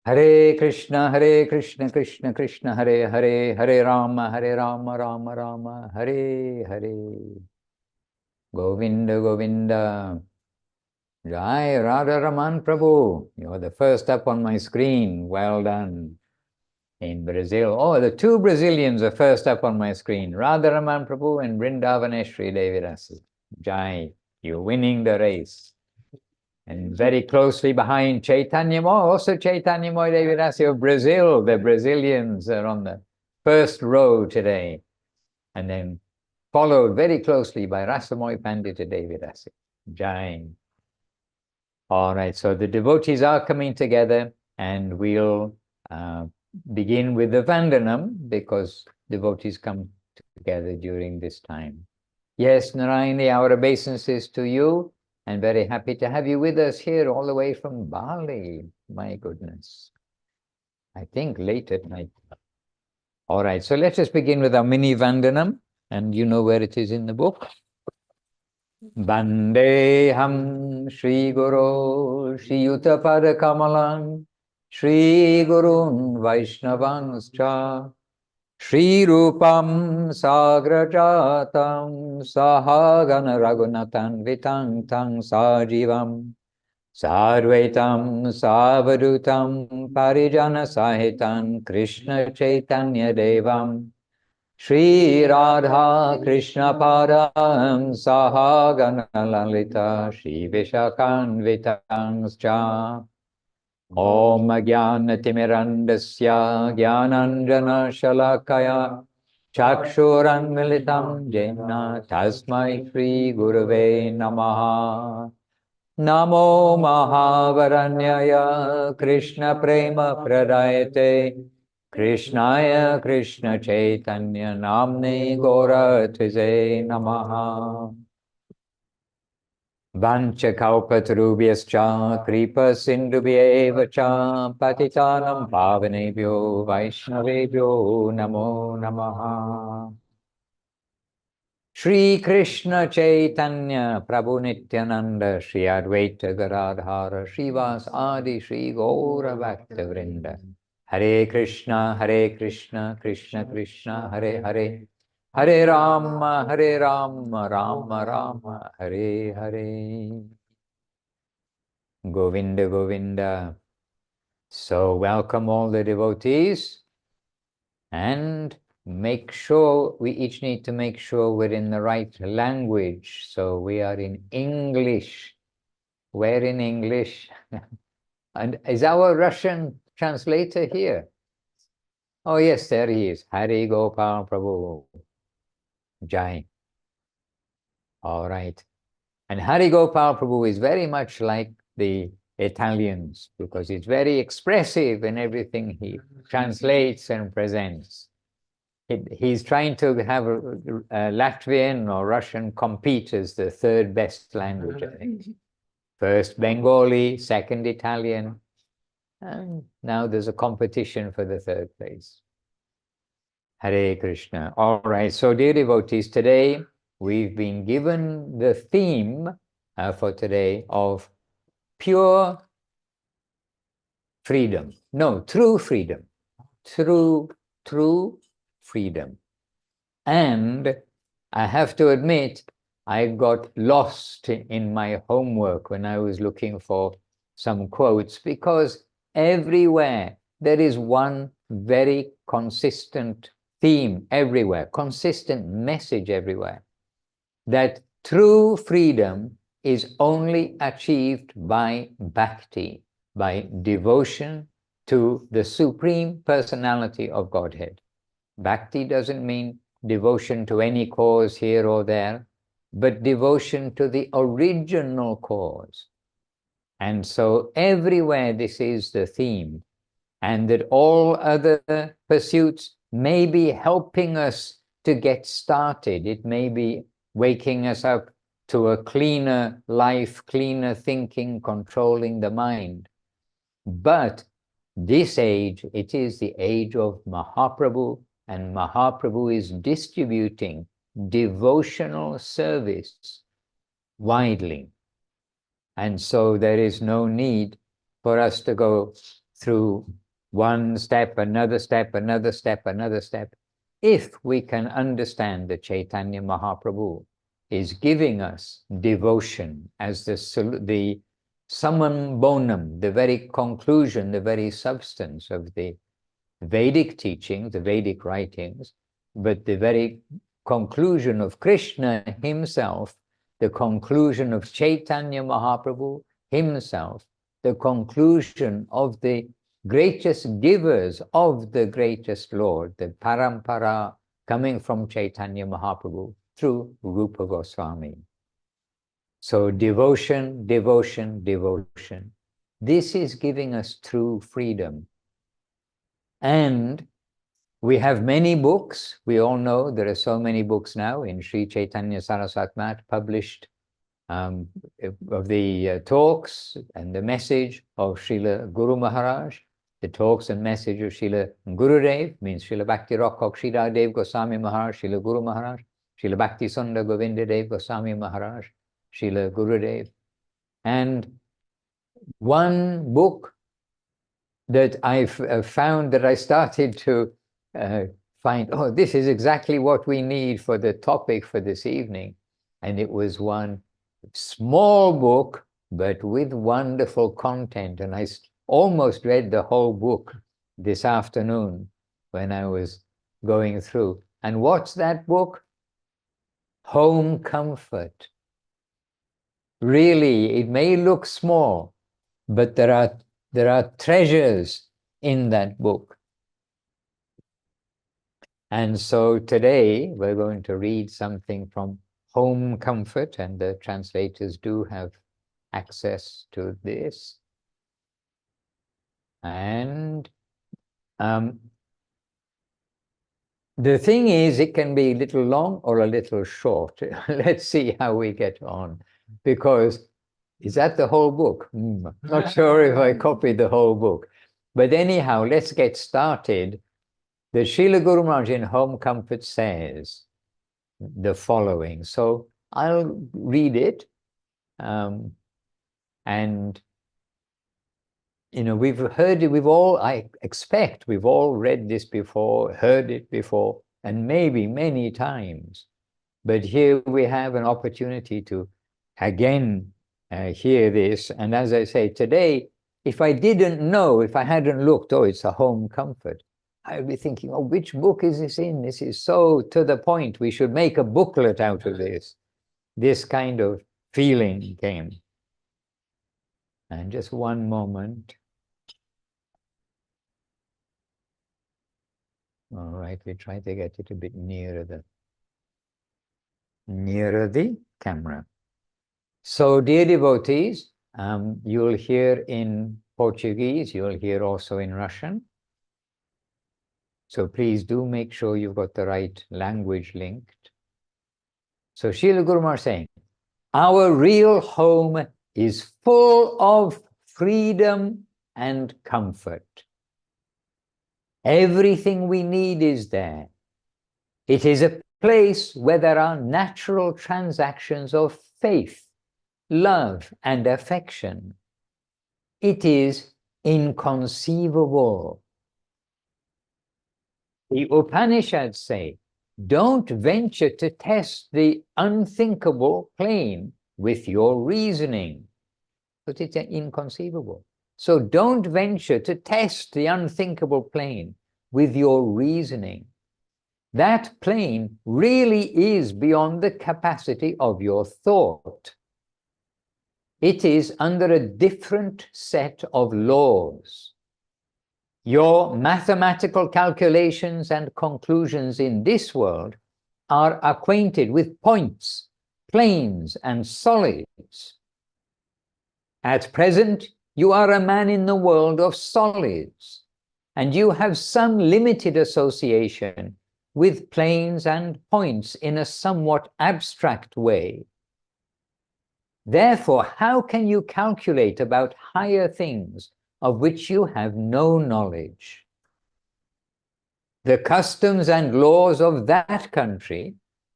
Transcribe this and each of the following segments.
Hare Krishna, Krishna Krishna, Hare Hare, Hare Rama, Rama Rama, Hare Hare. Govinda, Govinda. Jai Radha Raman Prabhu. You're the first up on my screen. Well done. In Brazil. Oh, the two Brazilians are first up on my screen. Radha Raman Prabhu and Vrindavaneshri Devirasi. Jai. You're winning the race. And very closely behind Chaitanya Moy, also Chaitanya Moy Devirasi of Brazil. The Brazilians are on the first row today. And then followed very closely by Rasamoy Pandita Devirasi. Jai. All right, so the devotees are coming together and we'll begin with the Vandanam because devotees come together during this time. Yes, Narayani, our obeisances to you and very happy to have you with us here all the way from Bali. My goodness. I think late at night. All right, so let us begin with our mini Vandanam, and you know where it is in the book. Vandeham Shri Guru Shri Yuttapada Kamalam Shri Gurun Vaishnavanscha Shri Rupam Sagrajatam Sahagana Raghunathan Vitang Tang Sajivam Sarvaitam Savadutam Parijana Sahitam Krishna Chaitanya Devam Shri Radha Krishna Padam Sahagana Lalita Shri Vishakanvitangscha Om Jnana Timirandasya Jnananjana Shalakaya Chakshuran Militam Jena Tasmai Shri Gurave Namaha Namo Mahavaranyaya Krishna Prema Pradayate Krishnaya Krishna Chaitanya Namne Gauratrize Namaha Vancha Kalpatarubhyascha Kripa Sindhubhyeva Cha Patitanam Pavanebhyo Vaishnavebhyo Namo Namaha Shri Krishna Chaitanya Prabhu Nityananda Shri Advaita Gadadhara Srivas Adi Shri Gaura Bhakta Vrinda Hare Krishna, Krishna Krishna, Hare Hare, Hare Rama, Rama Rama, Hare Hare. Govinda, Govinda. So welcome all the devotees and make sure, we each need to make sure we're in the right language. So we are in English. We're in English. And is our Russian translator here? Oh, yes, there he is. Hari Gopal Prabhu. Jai. All right. And Hari Gopal Prabhu is very much like the Italians because he's very expressive in everything he translates and presents. He's trying to have Latvian or Russian compete as the third best language, I think. First Bengali, second Italian, and now there's a competition for the third place. Hare Krishna. All right, so dear devotees, today we've been given the theme for today of pure freedom. No, true freedom. True freedom. And I have to admit, I got lost in my homework when I was looking for some quotes because everywhere there is one very consistent theme everywhere, consistent message everywhere, that true freedom is only achieved by bhakti, by devotion to the Supreme Personality of Godhead. Bhakti doesn't mean devotion to any cause here or there, but devotion to the original cause. And so everywhere this is the theme, and that all other pursuits may be helping us to get started. It may be waking us up to a cleaner life, cleaner thinking, controlling the mind. But this age, it is the age of Mahaprabhu, and Mahaprabhu is distributing devotional service widely. And so there is no need for us to go through one step, another step, another step, another step, if we can understand that Chaitanya Mahaprabhu is giving us devotion as the summum bonum, the very conclusion, the very substance of the Vedic teachings, the Vedic writings, but the very conclusion of Krishna himself, the conclusion of Chaitanya Mahaprabhu himself, the conclusion of the greatest givers of the greatest Lord, the parampara coming from Chaitanya Mahaprabhu through Rupa Goswami. So devotion, devotion, devotion. This is giving us true freedom. And we have many books. We all know there are so many books now in Sri Chaitanya Saraswat Math published of the talks and the message of Srila Guru Maharaj, the talks and message of Srila Gurudev, means Srila Bhakti Rakhak Sridhar Dev Goswami Maharaj, Srila Guru Maharaj, Srila Bhakti Sundar Govinda Dev Goswami Maharaj, Srila Gurudev. And one book that I've found that I started to find, oh, this is exactly what we need for the topic for this evening. And it was one small book, but with wonderful content. And I almost read the whole book this afternoon when I was going through. And what's that book? Home Comfort. Really, it may look small, but there are treasures in that book. And so today we're going to read something from Home Comfort, and the translators do have access to this. And the thing is, it can be a little long or a little short. Let's see how we get on, because is that the whole book? Not sure if I copied the whole book. But anyhow, let's get started. The Srila Guru Maharaj in Home Comfort says the following. So I'll read it. And, you know, we've heard it, I expect we've all read this before, heard it before, and maybe many times. But here we have an opportunity to again hear this. And as I say, today, if I didn't know, if I hadn't looked, oh, it's a Home Comfort, I'd be thinking, oh, which book is this in? This is so to the point. We should make a booklet out of this. This kind of feeling came. And just one moment. All right, we try to get it a bit nearer the camera. So, dear devotees, you'll hear in Portuguese, you'll hear also in Russian. So please do make sure you've got the right language linked. So Srila Guru Maharaj saying, our real home is full of freedom and comfort. Everything we need is there. It is a place where there are natural transactions of faith, love, and affection. It is inconceivable. The Upanishads say, don't venture to test the unthinkable plane with your reasoning, but it's inconceivable. So don't venture to test the unthinkable plane with your reasoning. That plane really is beyond the capacity of your thought. It is under a different set of laws. Your mathematical calculations and conclusions in this world are acquainted with points, planes, and solids. At present, you are a man in the world of solids, and you have some limited association with planes and points in a somewhat abstract way. Therefore, how can you calculate about higher things of which you have no knowledge? The customs and laws of that country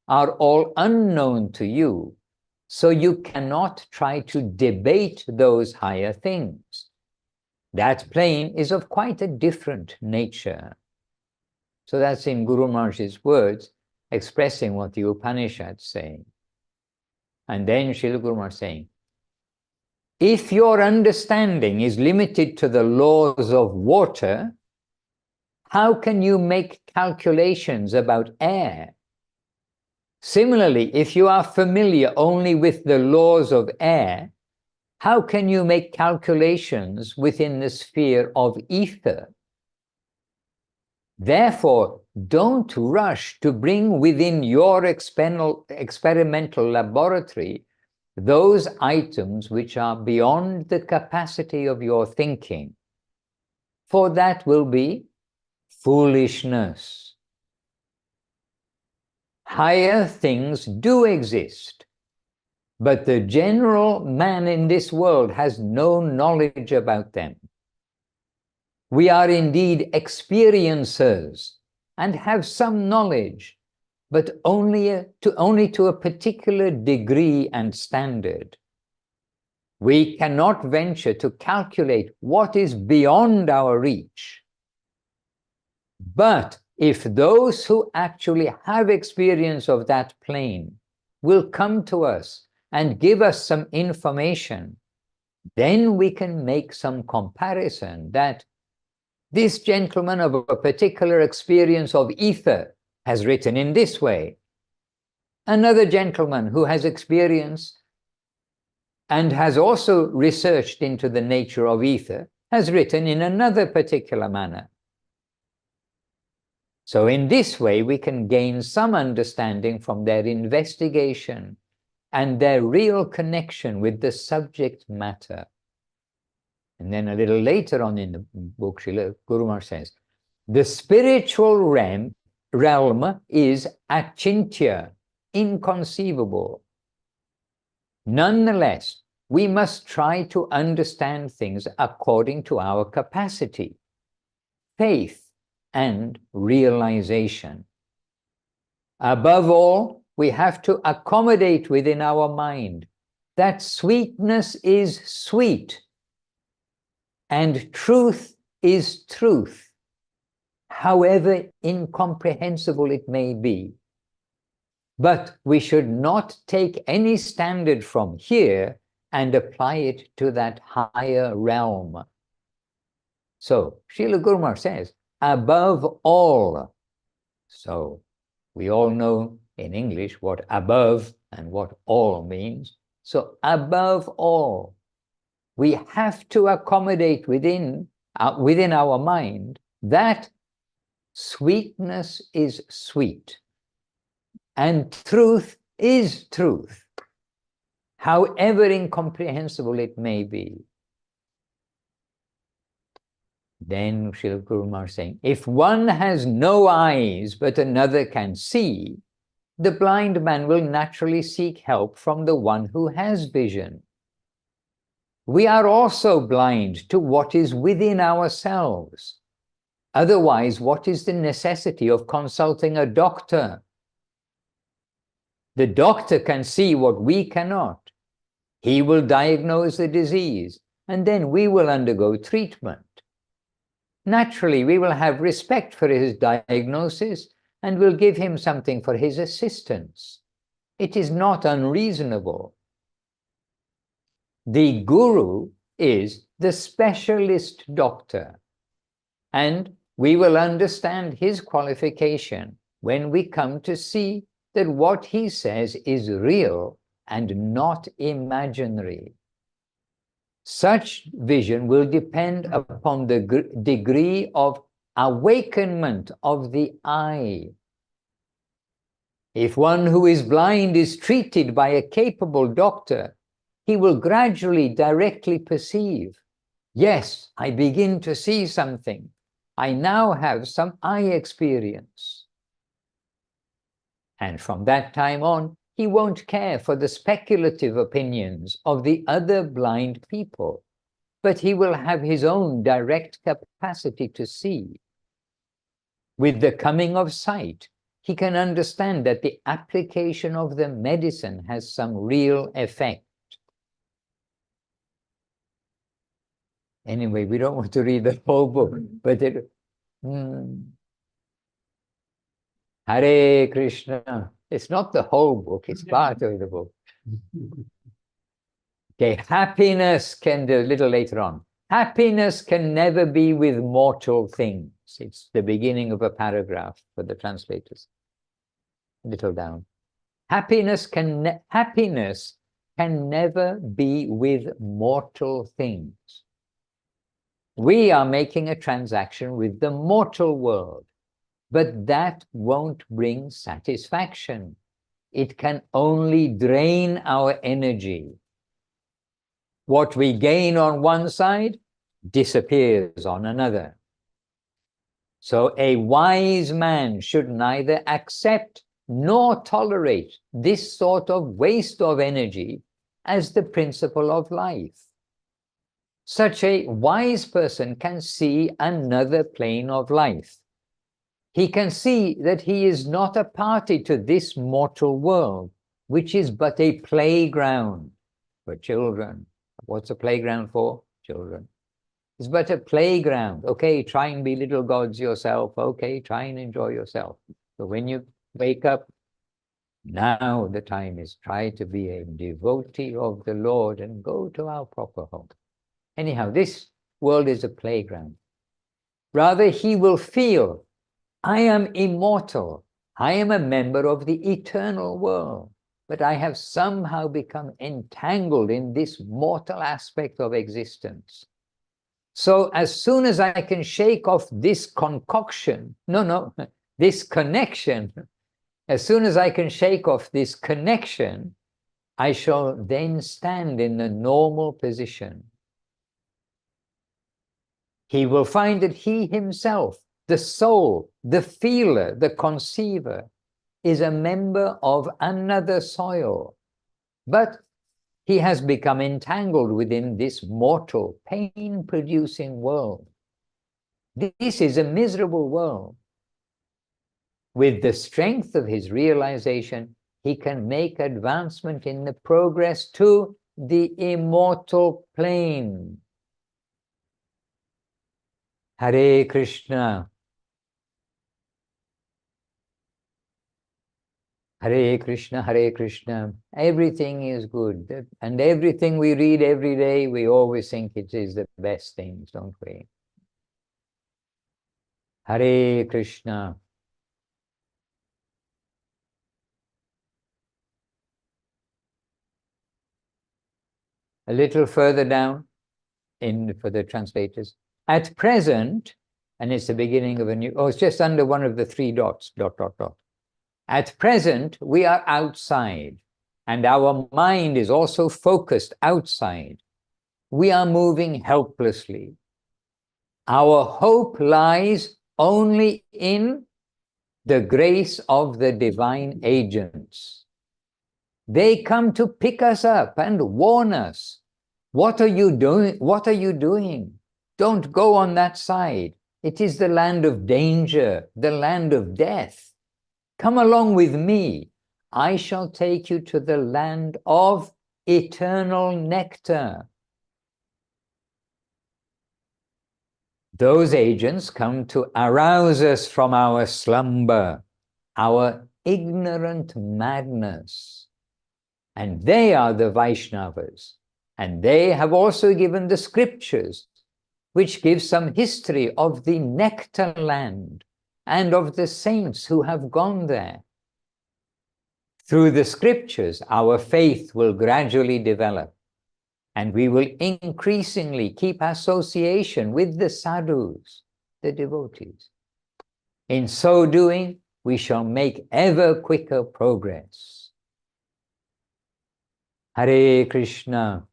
are all unknown to you, so you cannot try to debate those higher things. That plane is of quite a different nature. So that's in Guru Maharaj's words, expressing what the Upanishads say. And then Srila Guru Maharaj saying, if your understanding is limited to the laws of water, how can you make calculations about air? Similarly, if you are familiar only with the laws of air, how can you make calculations within the sphere of ether? Therefore, don't rush to bring within your experimental laboratory those items which are beyond the capacity of your thinking, for that will be foolishness. Higher things do exist, but the general man in this world has no knowledge about them. We are indeed experiencers and have some knowledge, but only to a particular degree and standard. We cannot venture to calculate what is beyond our reach. But if those who actually have experience of that plane will come to us and give us some information, then we can make some comparison that this gentleman of a particular experience of ether has written in this way. Another gentleman who has experience and has also researched into the nature of ether has written in another particular manner. So in this way, we can gain some understanding from their investigation and their real connection with the subject matter. And then a little later on in the book, Srila Guru Maharaj says, the spiritual realm is achintya, inconceivable. Nonetheless, we must try to understand things according to our capacity, faith, and realization. Above all, we have to accommodate within our mind that sweetness is sweet and truth is truth, however incomprehensible it may be. But we should not take any standard from here and apply it to that higher realm. So, Srila Guru Maharaj says, above all. So, we all know in English what above and what all means. So, above all, we have to accommodate within our mind that sweetness is sweet and truth is truth, however incomprehensible it may be. Then Srila Guru Maharaj saying, if one has no eyes but another can see, the blind man will naturally seek help from the one who has vision. We are also blind to what is within ourselves. Otherwise, what is the necessity of consulting a doctor? The doctor can see what we cannot. He will diagnose the disease, and then we will undergo treatment. Naturally, we will have respect for his diagnosis and will give him something for his assistance. It is not unreasonable. The guru is the specialist doctor, and we will understand his qualification when we come to see that what he says is real and not imaginary. Such vision will depend upon the degree of awakenment of the eye. If one who is blind is treated by a capable doctor, he will gradually directly perceive, yes, I begin to see something. I now have some eye experience. And from that time on, he won't care for the speculative opinions of the other blind people, but he will have his own direct capacity to see. With the coming of sight, he can understand that the application of the medicine has some real effect. Anyway, we don't want to read the whole book, but Hare Krishna. It's not the whole book, it's part of the book. Okay, happiness can do a little later on. Happiness can never be with mortal things. It's the beginning of a paragraph for the translators. A little down. Happiness can never be with mortal things. We are making a transaction with the mortal world, but that won't bring satisfaction. It can only drain our energy. What we gain on one side disappears on another. So a wise man should neither accept nor tolerate this sort of waste of energy as the principle of life. Such a wise person can see another plane of life. He can see that he is not a party to this mortal world, which is but a playground for children. What's a playground for? Children. It's but a playground. Okay, try and be little gods yourself. Okay, try and enjoy yourself. But when you wake up, now the time is try to be a devotee of the Lord and go to our proper home. Anyhow, this world is a playground. Rather, he will feel, I am immortal. I am a member of the eternal world. But I have somehow become entangled in this mortal aspect of existence. So as soon as I can shake off this concoction, this connection, as soon as I can shake off this connection, I shall then stand in the normal position. He will find that he himself, the soul, the feeler, the conceiver, is a member of another soil. But he has become entangled within this mortal, pain-producing world. This is a miserable world. With the strength of his realization, he can make advancement in the progress to the immortal plane. Hare Krishna. Hare Krishna, Hare Krishna. Everything is good. And everything we read every day, we always think it is the best things, don't we? Hare Krishna. A little further down for the translators. At present, and it's the beginning of a new, it's just under one of the three dots, ... At present, we are outside, and our mind is also focused outside. We are moving helplessly. Our hope lies only in the grace of the divine agents. They come to pick us up and warn us. What are you doing? What are you doing? Don't go on that side. It is the land of danger, the land of death. Come along with me. I shall take you to the land of eternal nectar. Those agents come to arouse us from our slumber, our ignorant madness. And they are the Vaishnavas. And they have also given the scriptures, which give some history of the nectar land and of the saints who have gone there. Through the scriptures, our faith will gradually develop, and we will increasingly keep association with the sadhus, the devotees. In so doing, we shall make ever quicker progress. Hare Krishna.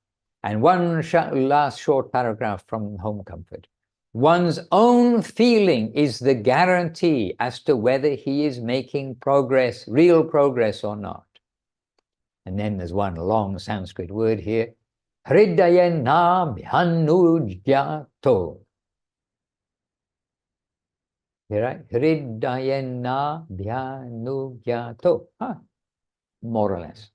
And one last short paragraph from Home Comfort. One's own feeling is the guarantee as to whether he is making progress, real progress or not. And then there's one long Sanskrit word here. Hridayena bhyanujyato. Right? Hridayena bhyanujyato. More or less.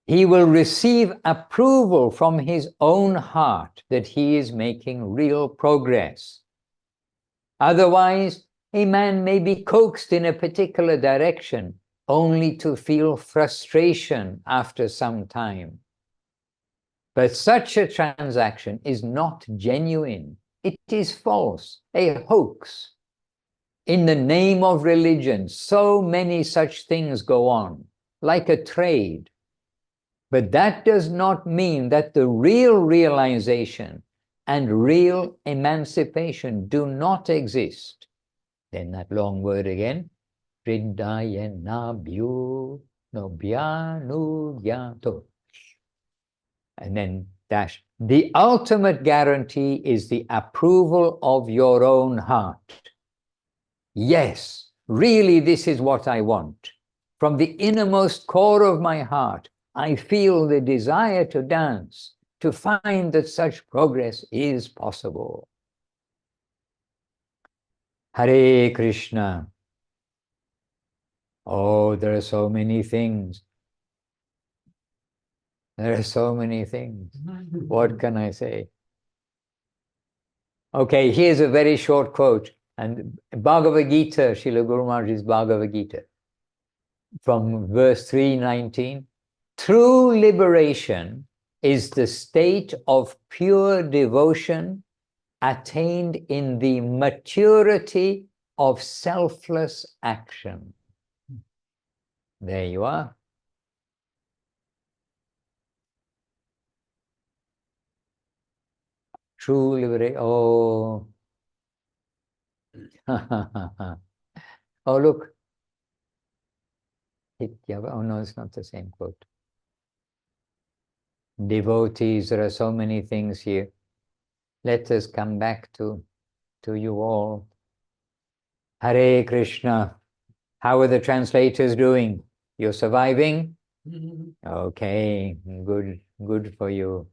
He will receive approval from his own heart that he is making real progress. Otherwise, a man may be coaxed in a particular direction only to feel frustration after some time. But such a transaction is not genuine. It is false, a hoax. In the name of religion, so many such things go on, like a trade. But that does not mean that the real realization and real emancipation do not exist. Then that long word again, Hridayena no bhyanugyato. And then dash. The ultimate guarantee is the approval of your own heart. Yes, really this is what I want. From the innermost core of my heart, I feel the desire to dance, to find that such progress is possible. Hare Krishna. Oh, there are so many things. There are so many things. What can I say? Okay, here's a very short quote. And Bhagavad Gita, Srila Guru Maharaj's Bhagavad Gita, from verse 319. True liberation is the state of pure devotion attained in the maturity of selfless action. There you are. True liberation. Oh. Oh, look. Oh, no, it's not the same quote. Devotees, there are so many things here. Let us come back to you all. Hare Krishna. How are the translators doing? You're surviving? Okay, good for you.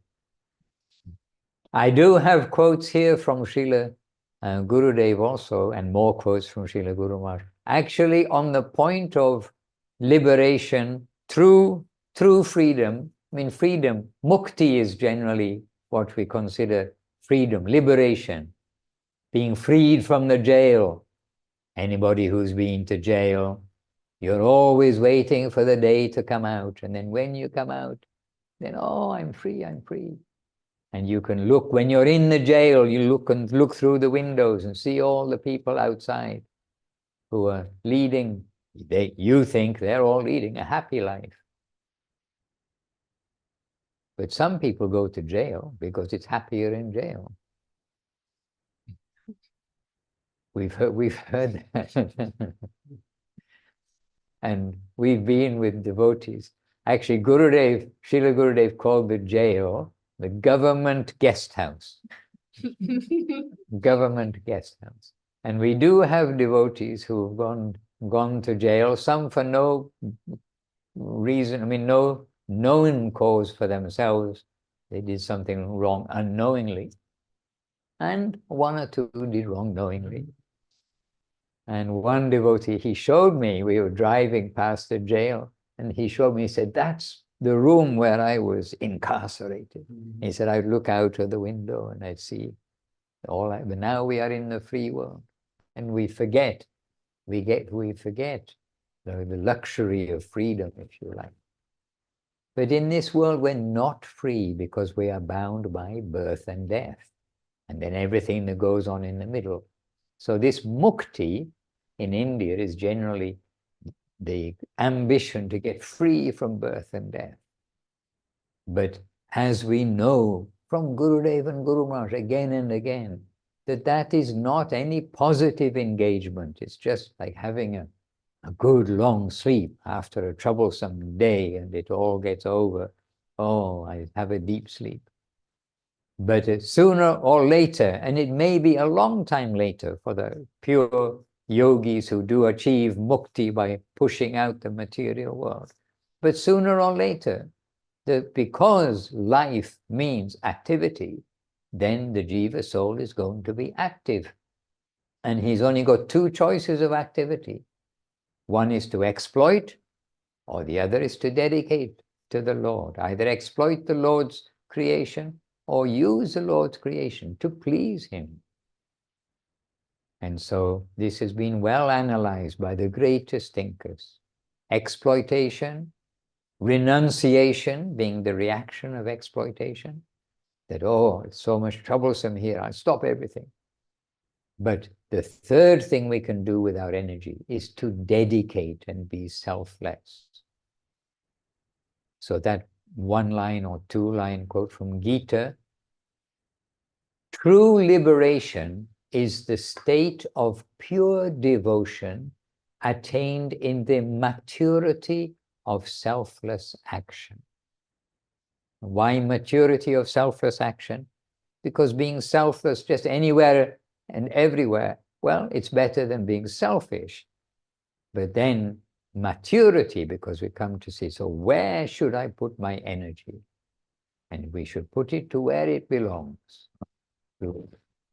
I do have quotes here from Srila Gurudev also, and more quotes from Srila Guru Maharaj. Actually, on the point of liberation through freedom, I mean freedom, mukti is generally what we consider freedom, liberation, being freed from the jail. Anybody who's been to jail, you're always waiting for the day to come out. And then when you come out, then, oh, I'm free, I'm free. And you can look, when you're in the jail, you look through the windows and see all the people outside who are leading, you think they're all leading a happy life. But some people go to jail because it's happier in jail. We've heard that. And we've been with devotees. Actually, Srila Gurudev called the jail the government guest house. Government guest house. And we do have devotees who've gone to jail, some for no reason, I mean, no known cause for themselves. They did something wrong unknowingly. And one or two did wrong knowingly. And one devotee, he showed me, we were driving past the jail, and he showed me, he said, that's the room where I was incarcerated. He said, I'd look out of the window and I'd see all that. But now we are in the free world, and we forget, we forget the luxury of freedom, if you like. But in this world, we're not free because we are bound by birth and death, and then everything that goes on in the middle. So this mukti in India is generally the ambition to get free from birth and death. But as we know from Gurudev and Guru Maharaj again and again, that is not any positive engagement. It's just like having a good long sleep after a troublesome day, and it all gets over. Oh, I have a deep sleep. But sooner or later, and it may be a long time later for the pure yogis who do achieve mukti by pushing out the material world, but sooner or later, because life means activity, then the jiva soul is going to be active. And he's only got two choices of activity. One is to exploit, or the other is to dedicate to the Lord. Either exploit the Lord's creation or use the Lord's creation to please him. And so this has been well analyzed by the greatest thinkers. Exploitation, renunciation being the reaction of exploitation, that, oh, it's so much troublesome here, I'll stop everything. But the third thing we can do with our energy is to dedicate and be selfless. So that one line or two line quote from Gita, true liberation is the state of pure devotion attained in the maturity of selfless action. Why maturity of selfless action? Because being selfless just anywhere and everywhere, well, it's better than being selfish. But then maturity, because we come to see, so where should I put my energy? And we should put it to where it belongs, to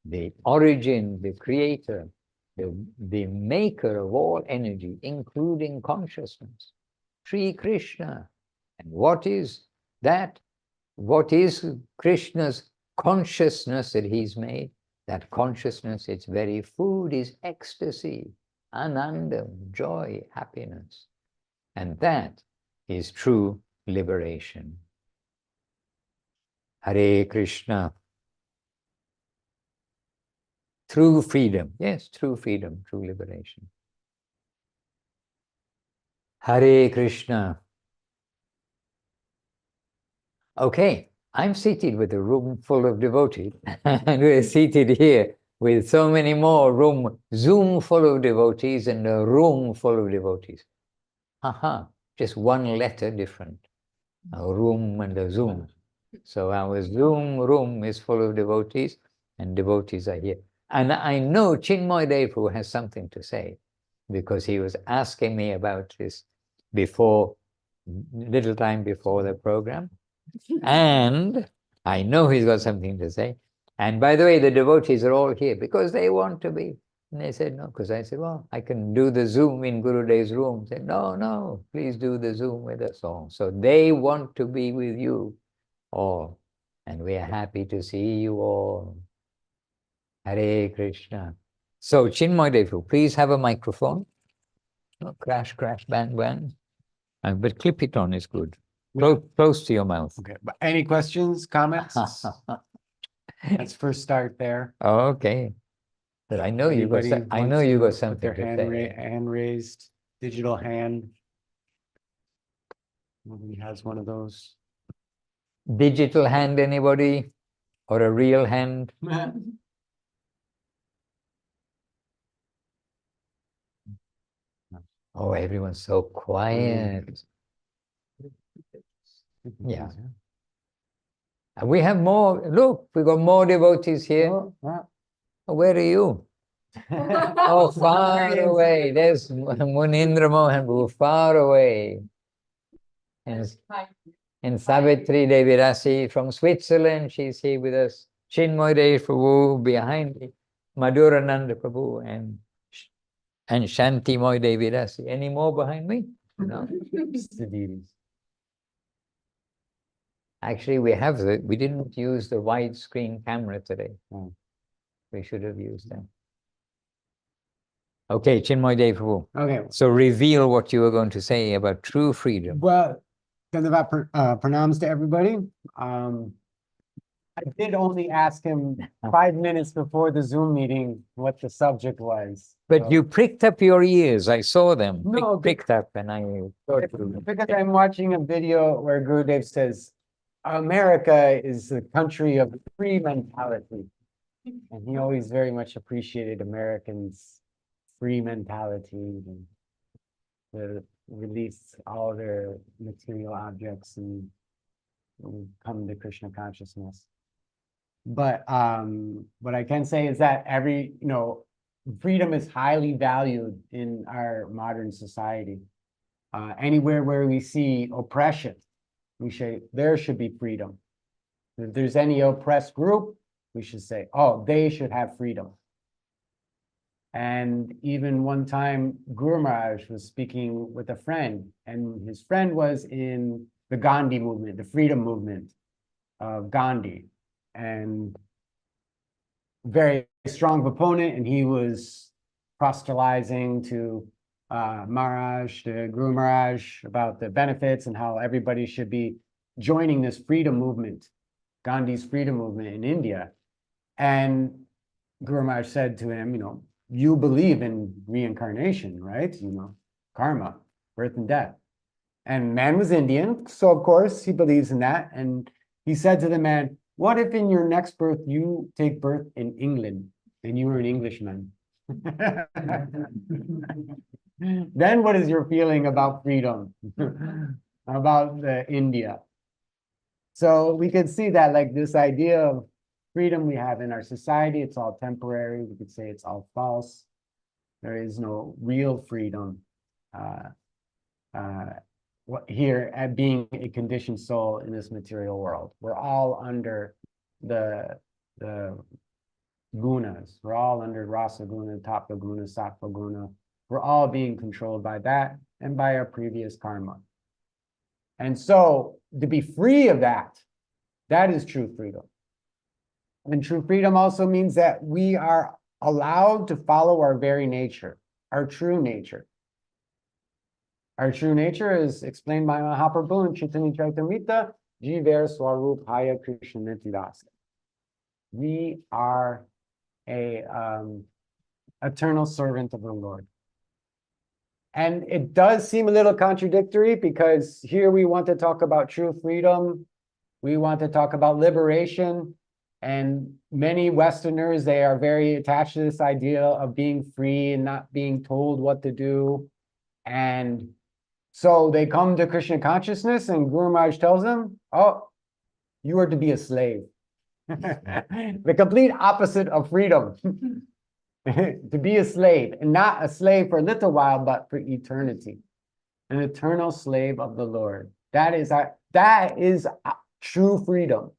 the origin, the creator, the maker of all energy, including consciousness, Sri Krishna. And what is that? What is Krishna's consciousness that he's made? That consciousness, its very food is ecstasy, anandam, joy, happiness. And that is true liberation. Hare Krishna. True freedom. Yes, true freedom, true liberation. Hare Krishna. Okay, I'm seated with a room full of devotees, and we're seated here with so many more Zoom full of devotees and a room full of devotees. Just one letter different. A room and a Zoom. So our Zoom room is full of devotees, and devotees are here. And I know Chinmoy Devu has something to say, because he was asking me about this before, little time before the program. And I know he's got something to say. And by the way, the devotees are all here because they want to be. And they said, no, because I said, well, I can do the Zoom in Gurudev's room. They said, no, please do the Zoom with us all. So they want to be with you all. And we are happy to see you all. Hare Krishna. So, Chinmoy Devu, please have a microphone. Oh, crash, crash, bang, bang. But clip it on is good. Close to your mouth. Okay. But any questions, comments? Let's first start there. Okay. But I know you got. I know you got something to say. Hand raised, digital hand. Nobody has one of those. Digital hand, anybody? Or a real hand? Oh, everyone's so quiet. Yeah. And we have more. Look, we got more devotees here. Oh, where are you? Oh, far away. There's Munindra Mohan, far away. And Savitri Devi Rasi from Switzerland, she's here with us. Chinmoy Devi Prabhu behind me. Madhurananda Prabhu and Shanti Moy Devi Rasi. Any more behind me? No. Actually, we didn't use the widescreen camera today. We should have used that. Okay, Chinmoy Devi Prabhu. Okay. So reveal what you were going to say about true freedom. Well, pranams to everybody. I did only ask him 5 minutes before the Zoom meeting what the subject was. But so, you pricked up your ears. I saw them. No, pricked up, and I thought because I'm watching a video where Gurudev says, America is the country of free mentality. And he always very much appreciated Americans' free mentality and to release all their material objects and come to Krishna consciousness. But what I can say is that freedom is highly valued in our modern society. Anywhere where we see oppression, we say there should be freedom. If there's any oppressed group, we should say, oh, they should have freedom. And even one time, Guru Maharaj was speaking with a friend, and his friend was in the Gandhi movement, the freedom movement of Gandhi, and very strong opponent, and he was proselytizing to Maharaj, to Guru Maharaj, about the benefits and how everybody should be joining this freedom movement, Gandhi's freedom movement in India. And Guru Maharaj said to him, you believe in reincarnation, right? Karma, birth and death. And man was Indian, so of course he believes in that. And he said to the man, what if in your next birth you take birth in England and you were an Englishman? Then what is your feeling about freedom, about India? So we could see that, like, this idea of freedom we have in our society, it's all temporary. We could say it's all false. There is no real freedom here at being a conditioned soul in this material world. We're all under the gunas. We're all under rasa guna, tattva guna, sattva guna. We're all being controlled by that and by our previous karma. And so to be free of that, that is true freedom. And true freedom also means that we are allowed to follow our very nature, our true nature. Our true nature is explained by Mahaprabhu in Chaitanya Charitamrita, Jiver Swarup Haya Krishna Nitidasa. We are a eternal servant of the Lord. And it does seem a little contradictory, because here we want to talk about true freedom. We want to talk about liberation. And many Westerners, they are very attached to this idea of being free and not being told what to do. And so they come to Krishna consciousness, and Guru Maharaj tells them, oh, you are to be a slave. The complete opposite of freedom. To be a slave, and not a slave for a little while, but for eternity. An eternal slave of the Lord. That is true freedom.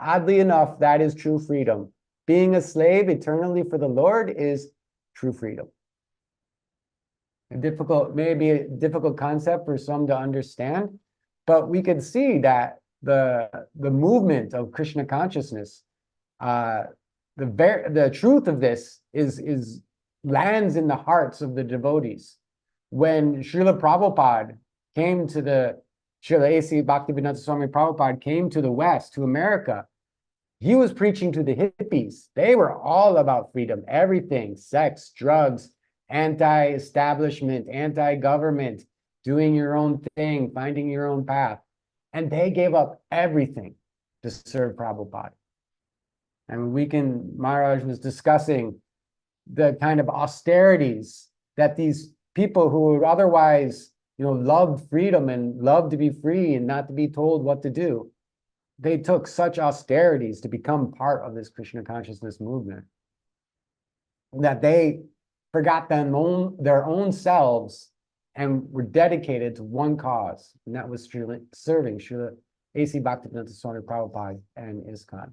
Oddly enough, that is true freedom. Being a slave eternally for the Lord is true freedom. Maybe a difficult concept for some to understand, but we can see that the movement of Krishna consciousness, the truth of this is lands in the hearts of the devotees. When Srila Prabhupada came to Srila A.C. Bhaktivedanta Swami Prabhupada came to the West, to America, he was preaching to the hippies. They were all about freedom, everything, sex, drugs, anti-establishment, anti-government, doing your own thing, finding your own path. And they gave up everything to serve Prabhupada. And Maharaj was discussing the kind of austerities that these people who would otherwise, loved freedom and loved to be free and not to be told what to do, they took such austerities to become part of this Krishna consciousness movement that they forgot their own selves and were dedicated to one cause, and that was serving Srila A.C. Bhaktivedanta Swami Prabhupada and ISKCON.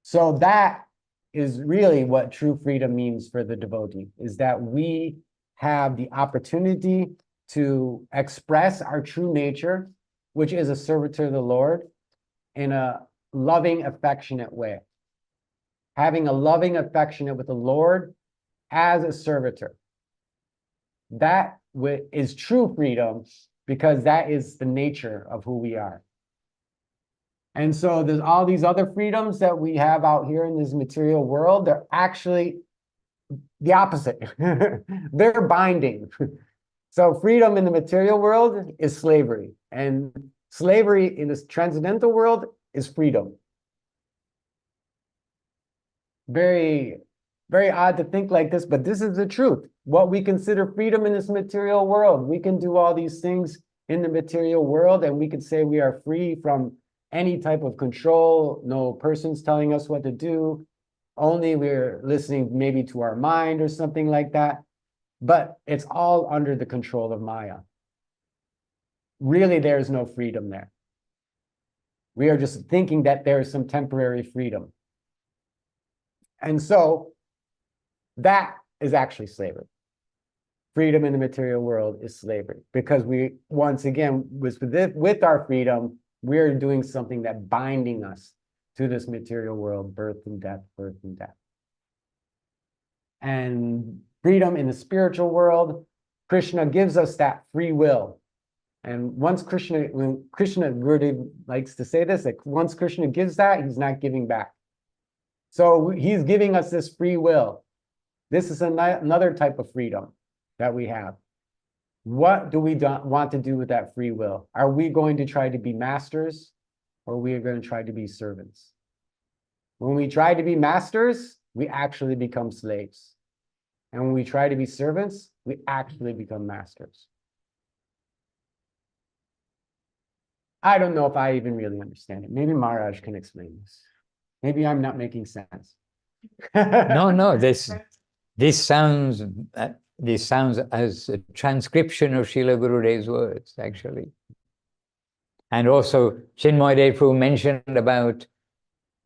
So that is really what true freedom means for the devotee, is that we have the opportunity to express our true nature, which is a servitor of the Lord, in a loving, affectionate way. Having a loving affectionate with the Lord as a servitor. That is true freedom, because that is the nature of who we are. And so there's all these other freedoms that we have out here in this material world. They're actually the opposite. They're binding. So freedom in the material world is slavery, and slavery in this transcendental world is freedom. Very, very odd to think like this, but this is the truth. What we consider freedom in this material world, we can do all these things in the material world, and we could say we are free from any type of control, no person's telling us what to do, only we're listening maybe to our mind or something like that. But it's all under the control of Maya. Really, there's no freedom there. We are just thinking that there is some temporary freedom. And so that is actually slavery. freedom in the material world is slavery, because we, once again, with our freedom, we're doing something that binding us to this material world, birth and death, birth and death. And freedom in the spiritual world, Krishna gives us that free will. And when Krishna, Gurudev likes to say this, like once Krishna gives that, he's not giving back. So he's giving us this free will. This is another type of freedom that we have. What do we want to do with that free will? Are we going to try to be masters, or are we going to try to be servants? When we try to be masters, we actually become slaves. And when we try to be servants, we actually become masters. I don't know if I even really understand it. Maybe Maharaj can explain this. Maybe I'm not making sense. No, this sounds as a transcription of Srila Gurudev's words, actually. And also, Chinmoy Dev mentioned about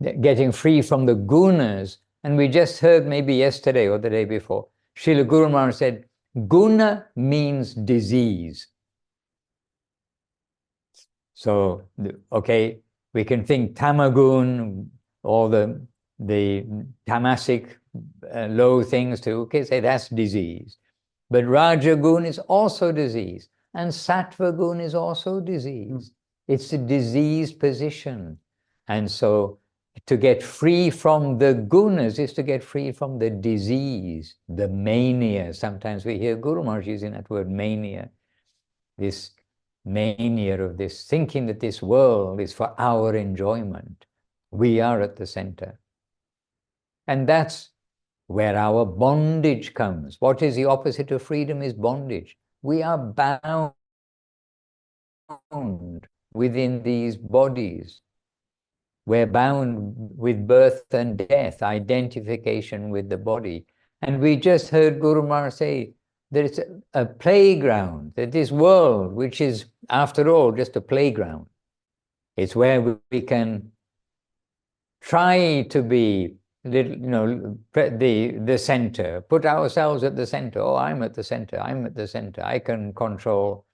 getting free from the gunas, and we just heard maybe yesterday or the day before, Srila Guru Maharaj said, guna means disease. So, okay, we can think tamagun, all the tamasic low things too, okay, say that's disease. But rajagun is also disease, and sattva gun is also disease. It's a diseased position. And so to get free from the gunas is to get free from the disease, the mania. Sometimes we hear Guru Maharaj using that word mania, this mania of this thinking that this world is for our enjoyment. We are at the center. And that's where our bondage comes. What is the opposite of freedom is bondage. We are bound within these bodies. We're bound with birth and death, identification with the body. And we just heard Guru Maharaj say that it's a playground, that this world, which is, after all, just a playground, it's where we can try to be the center, put ourselves at the center. Oh, I'm at the center, I'm at the center. I can control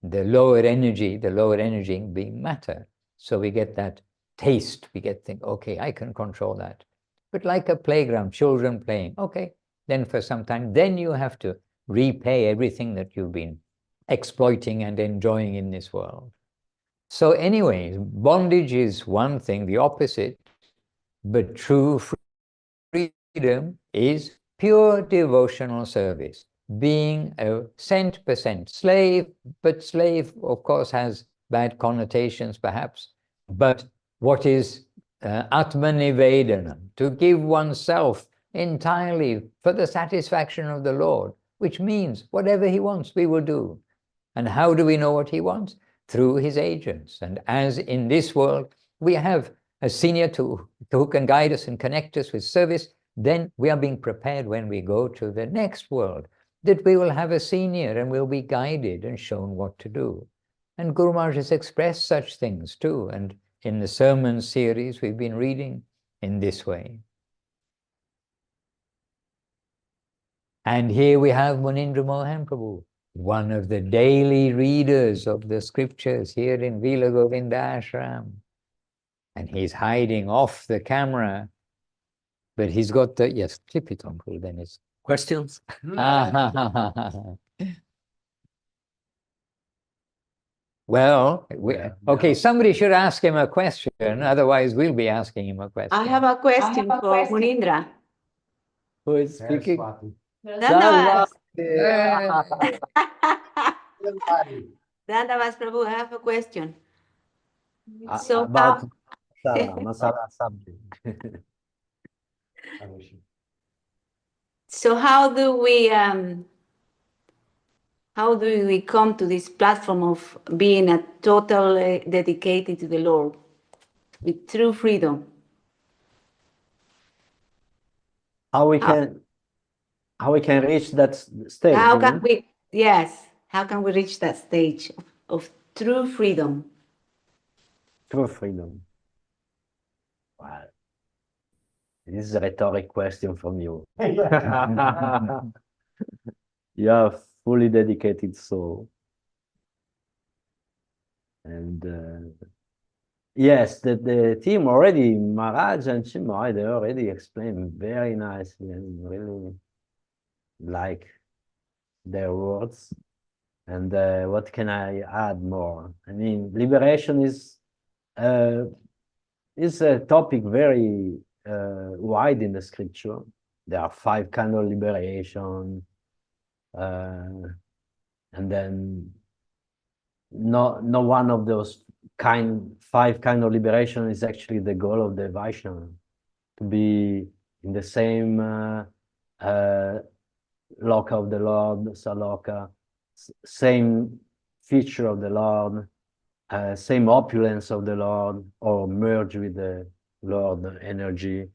the lower energy being matter. So we get that taste, we get think, okay, I can control that. But like a playground, children playing, okay, then for some time, then you have to repay everything that you've been exploiting and enjoying in this world. So anyway, bondage is one thing, the opposite, but true freedom is pure devotional service, being a cent% slave, but slave, of course, has bad connotations, perhaps. But what is Atmanivedana? To give oneself entirely for the satisfaction of the Lord, which means whatever he wants, we will do. And how do we know what he wants? Through his agents. And as in this world, we have a senior who can guide us and connect us with service, then we are being prepared when we go to the next world, that we will have a senior and we'll be guided and shown what to do. And Guru Maharaj has expressed such things too. And in the sermon series we've been reading in this way. And here we have Munindra Mohan Prabhu, one of the daily readers of the scriptures here in Vila Govinda Ashram. And he's hiding off the camera, but he's got the, yes, clip it, Uncle, then it's Questions? Well, okay, Yeah. somebody should ask him a question, otherwise we'll be asking him a question. I have a question for Munindra. Who is speaking? Dandavas. Sarvati. Dandavas Prabhu, I have a question. So About masala subject. So how do we come to this platform of being a total dedicated to the Lord with true freedom? How we can reach that stage? How you can mean? we, yes, how can we reach that stage of true freedom? True freedom. Wow. This is a rhetoric question from you. Yeah. You have fully dedicated soul. And yes, the team already, Maharaj and Chinmoy, they already explained very nicely and really like their words. And what can I add more? I mean, liberation is a topic very wide in the scripture. There are 5 kinds of liberation, and then no one of those 5 kinds of liberation is actually the goal of the Vaishnava, to be in the same loka of the Lord, saloka, same feature of the Lord, same opulence of the Lord, or merge with the Lord energy,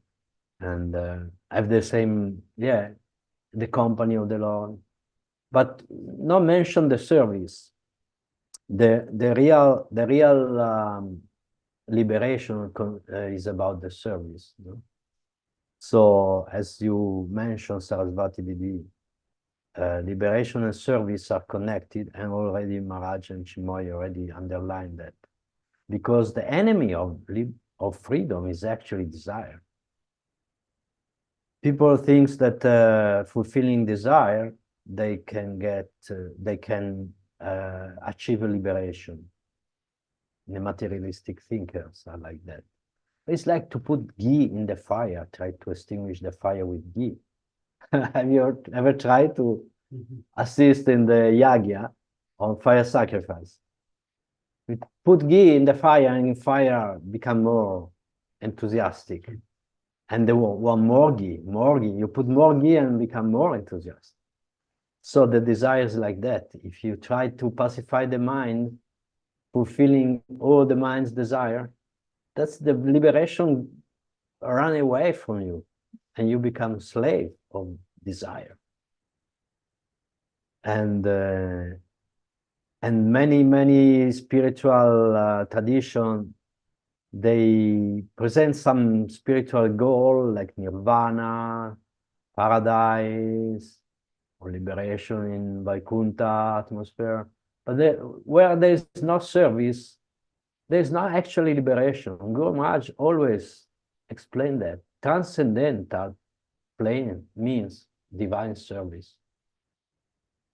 and have the same, the company of the Lord, but not mention the service. The real liberation is about the service. No? So, as you mentioned, Sarasvati Didi, liberation and service are connected, and already Maharaj and Chinmoy already underlined that, because the enemy of freedom is actually desire. People think that fulfilling desire, they can achieve a liberation. The materialistic thinkers are like that. It's like to put ghee in the fire, try to extinguish the fire with ghee. Have you ever tried to assist in the yagya or fire sacrifice? We put ghee in the fire, and the fire become more enthusiastic. And they want more ghee, more ghee. You put more ghee and become more enthusiastic. So the desire is like that. If you try to pacify the mind, fulfilling all the mind's desire, that's the liberation run away from you, and you become slave of desire. And many spiritual traditions, they present some spiritual goal like nirvana, paradise, or liberation in Vaikuntha atmosphere. But where there is no service, there is not actually liberation. Guru Maharaj always explained that transcendental plane means divine service.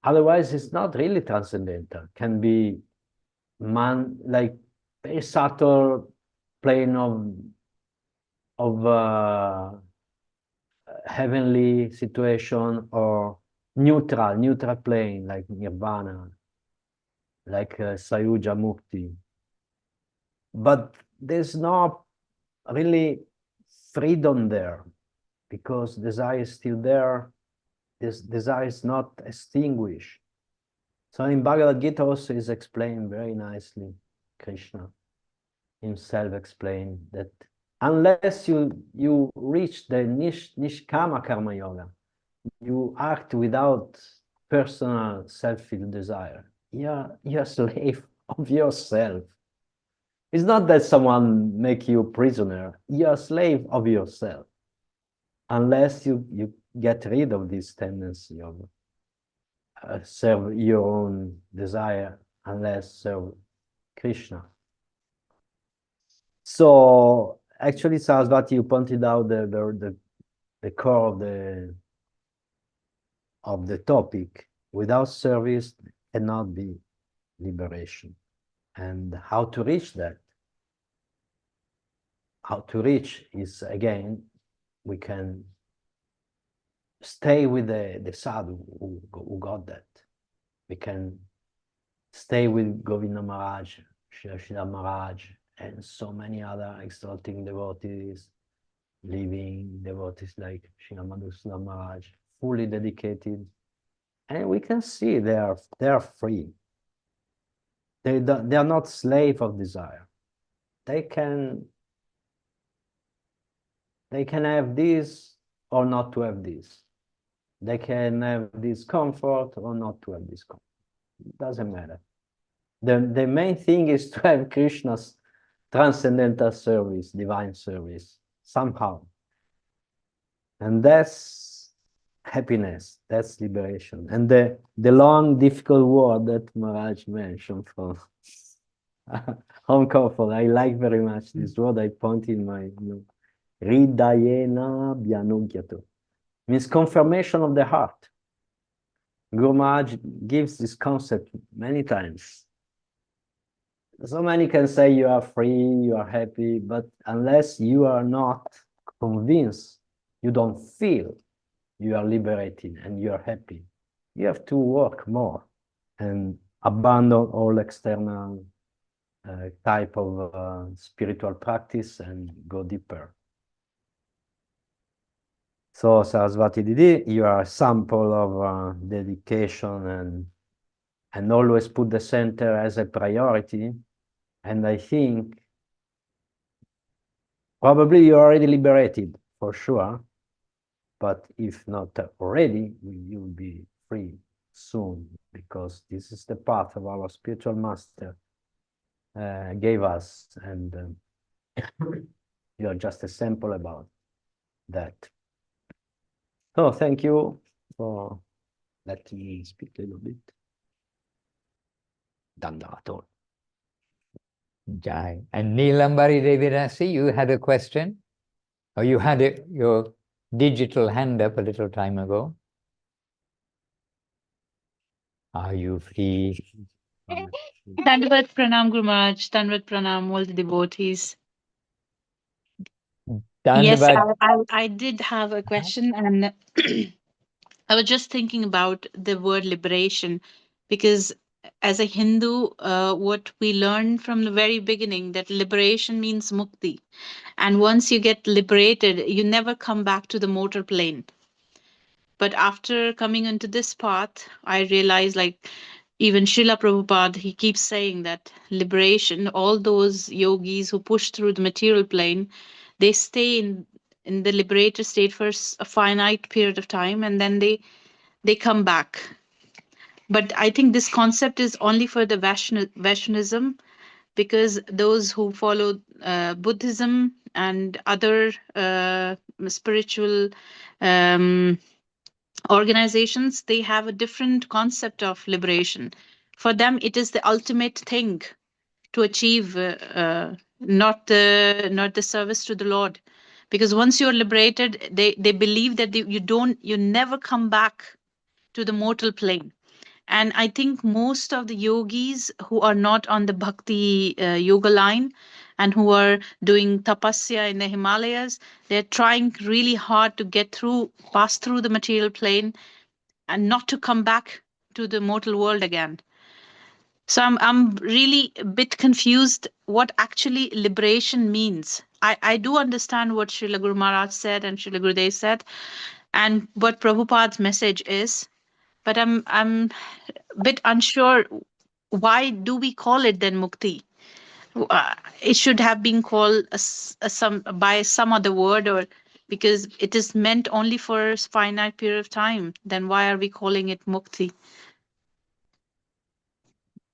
Otherwise, it's not really transcendental. It can be like very subtle plane of heavenly situation, or neutral plane like nirvana, like Sayuja Mukti. But there's no really freedom there, because desire is still there. This desire is not extinguished. So in Bhagavad Gita also is explained very nicely. Krishna himself explained that unless you reach the Nishkama Karma Yoga, you act without personal self-filled desire. You're a slave of yourself. It's not that someone make you prisoner. You're a slave of yourself. Unless you get rid of this tendency of serve your own desire, unless serve Krishna. So actually, Sarasvati, you pointed out the core of the topic. Without service cannot be liberation. And how to reach that? How to reach is, again, we can stay with the sadhu who got that. We can stay with Govinda Maharaj, Srila Maharaj, and so many other exalting devotees, living devotees like Srila Madhusudan Maharaj, fully dedicated, and we can see they are free. They are not slave of desire. They can have this or not to have this. They can have this comfort or not to have this comfort. It doesn't matter. The main thing is to have Krishna's transcendental service, divine service, somehow. And that's happiness. That's liberation. And the long, difficult word that Maharaj mentioned for home comfort, I like very much this word. I point in my Hridayena Bhyanugyato. Means confirmation of the heart. Guru Maharaj gives this concept many times. So many can say you are free, you are happy, but unless you are not convinced, you don't feel you are liberated and you are happy. You have to work more and abandon all external type of spiritual practice and go deeper. So Saraswati Didi, you are a sample of dedication and always put the center as a priority. And I think probably you're already liberated for sure, but if not already, you'll be free soon, because this is the path of our spiritual master gave us, and you're just a sample about that. So thank you for letting me speak a little bit. Dandavat. Jai. And Neelambari Devirasi, you had a question? Or you had your digital hand up a little time ago? Are you free? Dandavat Pranam Guru Maharaj, Dandavat Pranam all the devotees. Yes, Dandavat. I did have a question, and I was just thinking about the word liberation, because as a Hindu, what we learned from the very beginning, that liberation means mukti. And once you get liberated, you never come back to the mortal plane. But after coming into this path, I realized, like, even Srila Prabhupada, he keeps saying that liberation, all those yogis who push through the material plane, they stay in the liberated state for a finite period of time, and then they come back. But I think this concept is only for the Vaishnavism, because those who follow Buddhism and other spiritual organizations, they have a different concept of liberation. For them, it is the ultimate thing to achieve, not the service to the Lord, because once you're liberated, they believe that you never come back to the mortal plane. And I think most of the yogis who are not on the bhakti yoga line and who are doing tapasya in the Himalayas, they're trying really hard to pass through the material plane and not to come back to the mortal world again. So I'm really a bit confused what actually liberation means. I do understand what Srila Guru Maharaj said and Srila Gurudev said, and what Prabhupada's message is, but I'm a bit unsure, why do we call it then mukti? It should have been called by some other word, or because it is meant only for a finite period of time. Then why are we calling it mukti?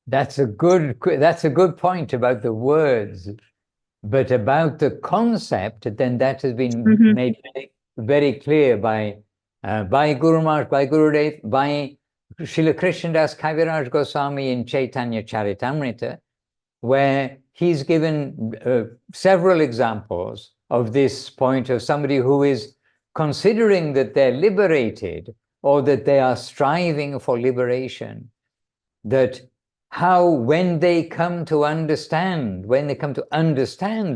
That's a good point about the words, but about the concept, then that has been made very clear by Guru Maharaj, by Gurudev, by Srila Krishnadas Kaviraj Goswami in Chaitanya Charitamrita, where he's given several examples of this point of somebody who is considering that they're liberated or that they are striving for liberation, that how when they come to understand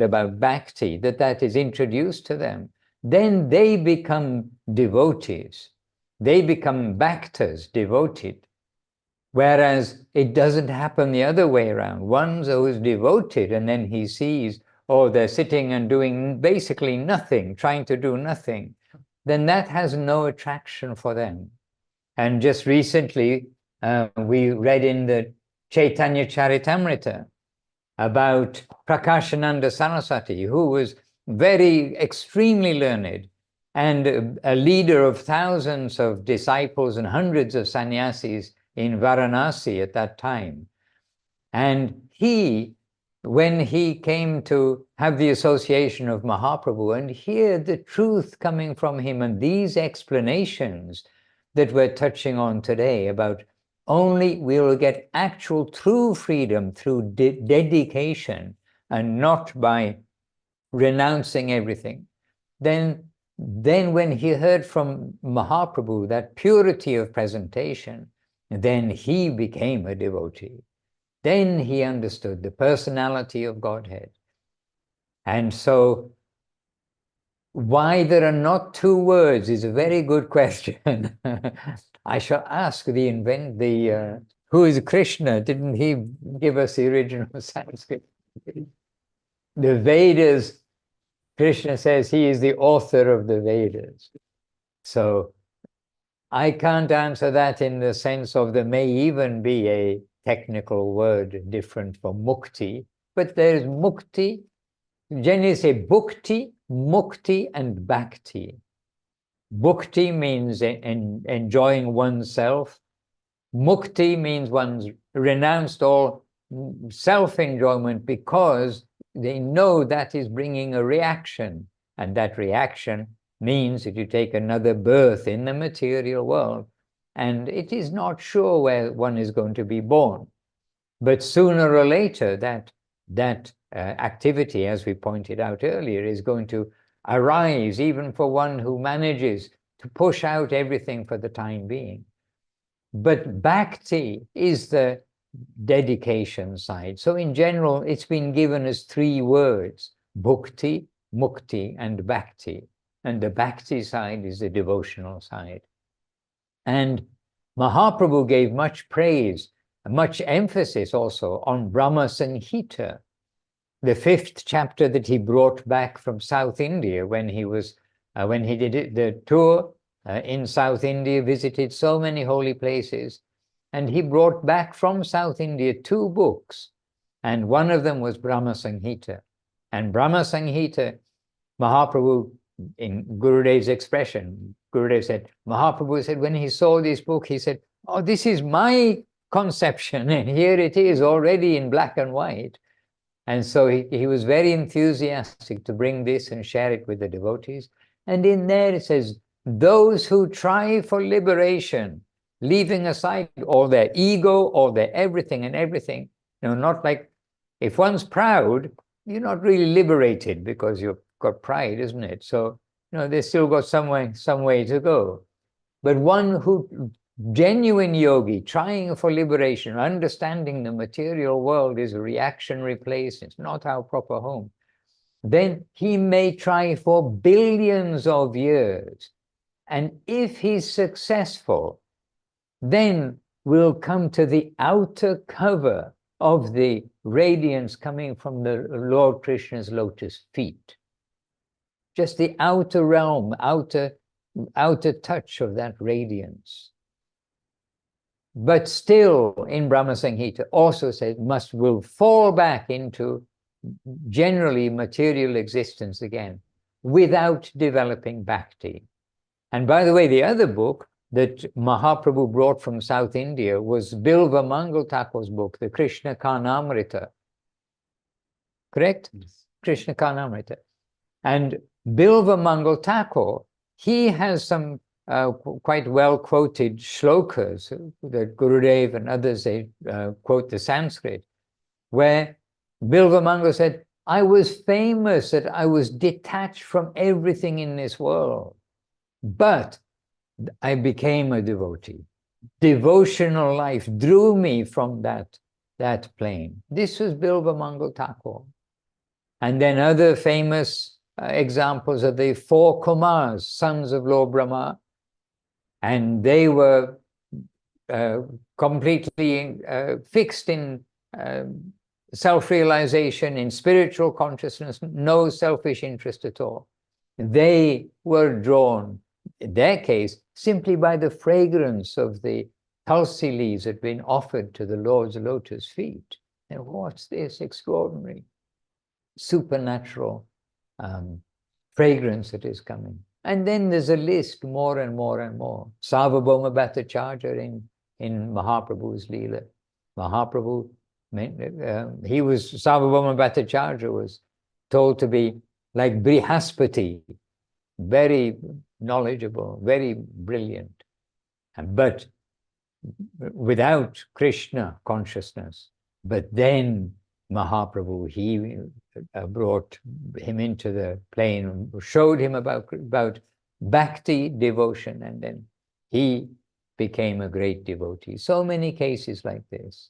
about bhakti, that is introduced to them, then they become devotees. They become bhaktas, devoted. Whereas it doesn't happen the other way around. One who is devoted and then he sees, oh, they're sitting and doing basically nothing, trying to do nothing, then that has no attraction for them. And just recently, we read in the Chaitanya Charitamrita about Prakashananda Saraswati, who was extremely learned and a leader of thousands of disciples and hundreds of sannyasis in Varanasi at that time. And he when he came to have the association of Mahaprabhu and hear the truth coming from him and these explanations that we're touching on today about only we will get actual true freedom through dedication and not by renouncing everything, then when he heard from Mahaprabhu that purity of presentation, then he became a devotee. Then he understood the personality of Godhead. And so why there are not two words is a very good question. I shall ask who is Krishna? Didn't he give us the original Sanskrit? The Vedas, Krishna says he is the author of the Vedas. So I can't answer that in the sense of there may even be a technical word different for mukti, but there's mukti. Generally say bhukti, mukti, and bhakti. Bhukti means enjoying oneself. Mukti means one's renounced all self-enjoyment because they know that is bringing a reaction, and that reaction means that you take another birth in the material world, and it is not sure where one is going to be born. But sooner or later, that activity, as we pointed out earlier, is going to arise, even for one who manages to push out everything for the time being. But bhakti is the dedication side. So in general, it's been given as three words: bhukti, mukti, and bhakti. And the bhakti side is the devotional side. And Mahaprabhu gave much praise, much emphasis also on Brahma Sanghita, the 5th chapter that he brought back from South India when he was, when he did the tour in South India, visited so many holy places, and he brought back from South India 2 books, and one of them was Brahma Sanghita. And Brahma Sanghita, Mahaprabhu, in Gurudev's expression, Gurudev said, Mahaprabhu said, when he saw this book, he said, oh, this is my conception, and here it is already in black and white. And so he was very enthusiastic to bring this and share it with the devotees. And in there it says, those who try for liberation, leaving aside all their ego, all their everything and everything, not like, if one's proud, you're not really liberated because you've got pride, isn't it? So, they still got some way to go. But one who, genuine yogi, trying for liberation, understanding the material world is a reactionary place, it's not our proper home, then he may try for billions of years. And if he's successful, then we'll come to the outer cover of the radiance coming from the Lord Krishna's lotus feet. Just the outer realm, outer touch of that radiance. But still, in Brahma Sanghita also says, will fall back into generally material existence again, without developing bhakti. And by the way, the other book that Mahaprabhu brought from South India was Bilva Mangal Thakur's book, the Krishna Karnamrita. Correct? Yes. Krishna Karnamrita. And Bilva Mangal Thakur, he has some quite well quoted shlokas that Gurudev and others, they quote the Sanskrit, where Bilva Mangal said, I was famous that I was detached from everything in this world, but I became a devotee. Devotional life drew me from that plane. This was Bilva Mangal Thakur. And then other famous examples of the 4 Kumars, sons of Lord Brahma, and they were completely fixed in self-realization, in spiritual consciousness, no selfish interest at all. They were drawn, in their case, simply by the fragrance of the tulsi leaves that had been offered to the Lord's lotus feet. And what's this extraordinary, supernatural fragrance that is coming? And then there's a list, more and more and more. Sarvabhauma Bhattacharya in Mahaprabhu's Leela. Mahaprabhu he was, Sarvabhauma Bhattacharya was told to be like Brihaspati, very knowledgeable, very brilliant, but without Krishna consciousness. But then Mahaprabhu, he brought him into the plane, showed him about bhakti, devotion, and then he became a great devotee. So many cases like this.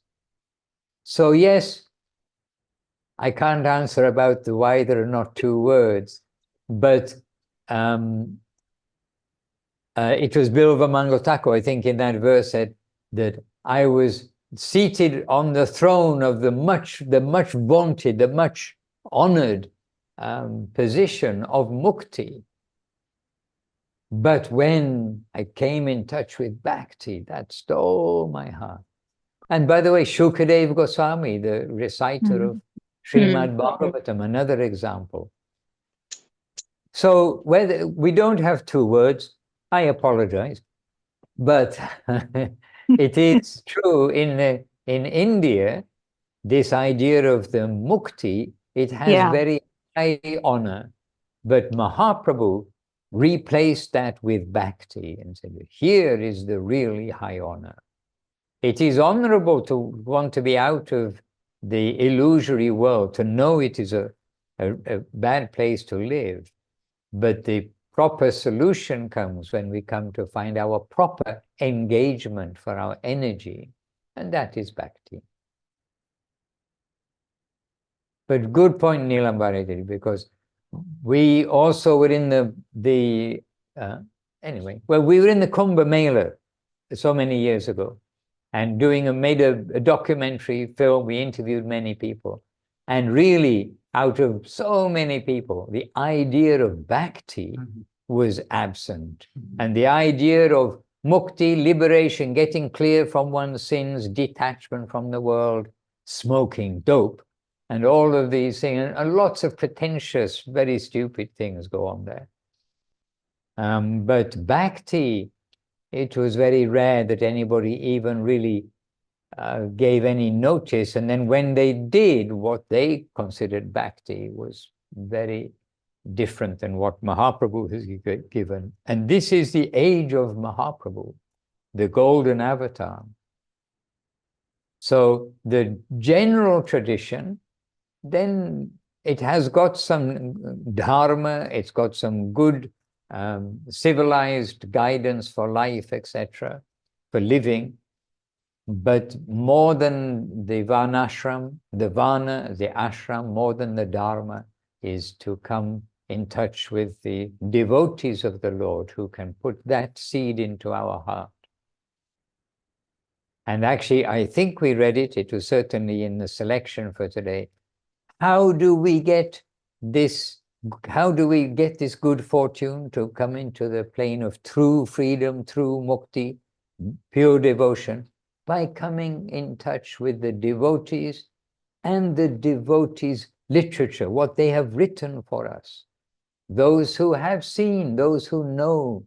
So yes, I can't answer about why there are not two words, but it was Bilva Mangal Thakur, I think, in that verse said that I was seated on the throne of the much vaunted, the much honored position of mukti. But when I came in touch with bhakti, that stole my heart. And by the way, Shukadev Goswami, the reciter of Srimad Bhagavatam, another example. So whether we don't have two words, I apologize, but it is true in India, this idea of the mukti, it has very high honor, but Mahaprabhu replaced that with bhakti and said, here is the really high honor. It is honorable to want to be out of the illusory world, to know it is a bad place to live. But the proper solution comes when we come to find our proper engagement for our energy, and that is bhakti. But good point, Neelam Bharadiri, because we also were in anyway, well, we were in the Kumbh Mela so many years ago, and made a documentary film. We interviewed many people, and really, out of so many people, the idea of bhakti was absent. And the idea of mukti, liberation, getting clear from one's sins, detachment from the world, smoking dope, and all of these things, and lots of pretentious, very stupid things go on there. But bhakti, it was very rare that anybody even really gave any notice. And then when they did, what they considered bhakti was very different than what Mahaprabhu has given. And this is the age of Mahaprabhu, the golden avatar. So the general tradition, then it has got some dharma, it's got some good civilized guidance for life, etc., for living. But more than the varnashram, the varna, the ashram, more than the dharma, is to come in touch with the devotees of the Lord who can put that seed into our heart. And actually, I think we read it, it was certainly in the selection for today. How do we get this? How do we get this good fortune to come into the plane of true freedom, true mukti, pure devotion? By coming in touch with the devotees and the devotees' literature, what they have written for us. Those who have seen, those who know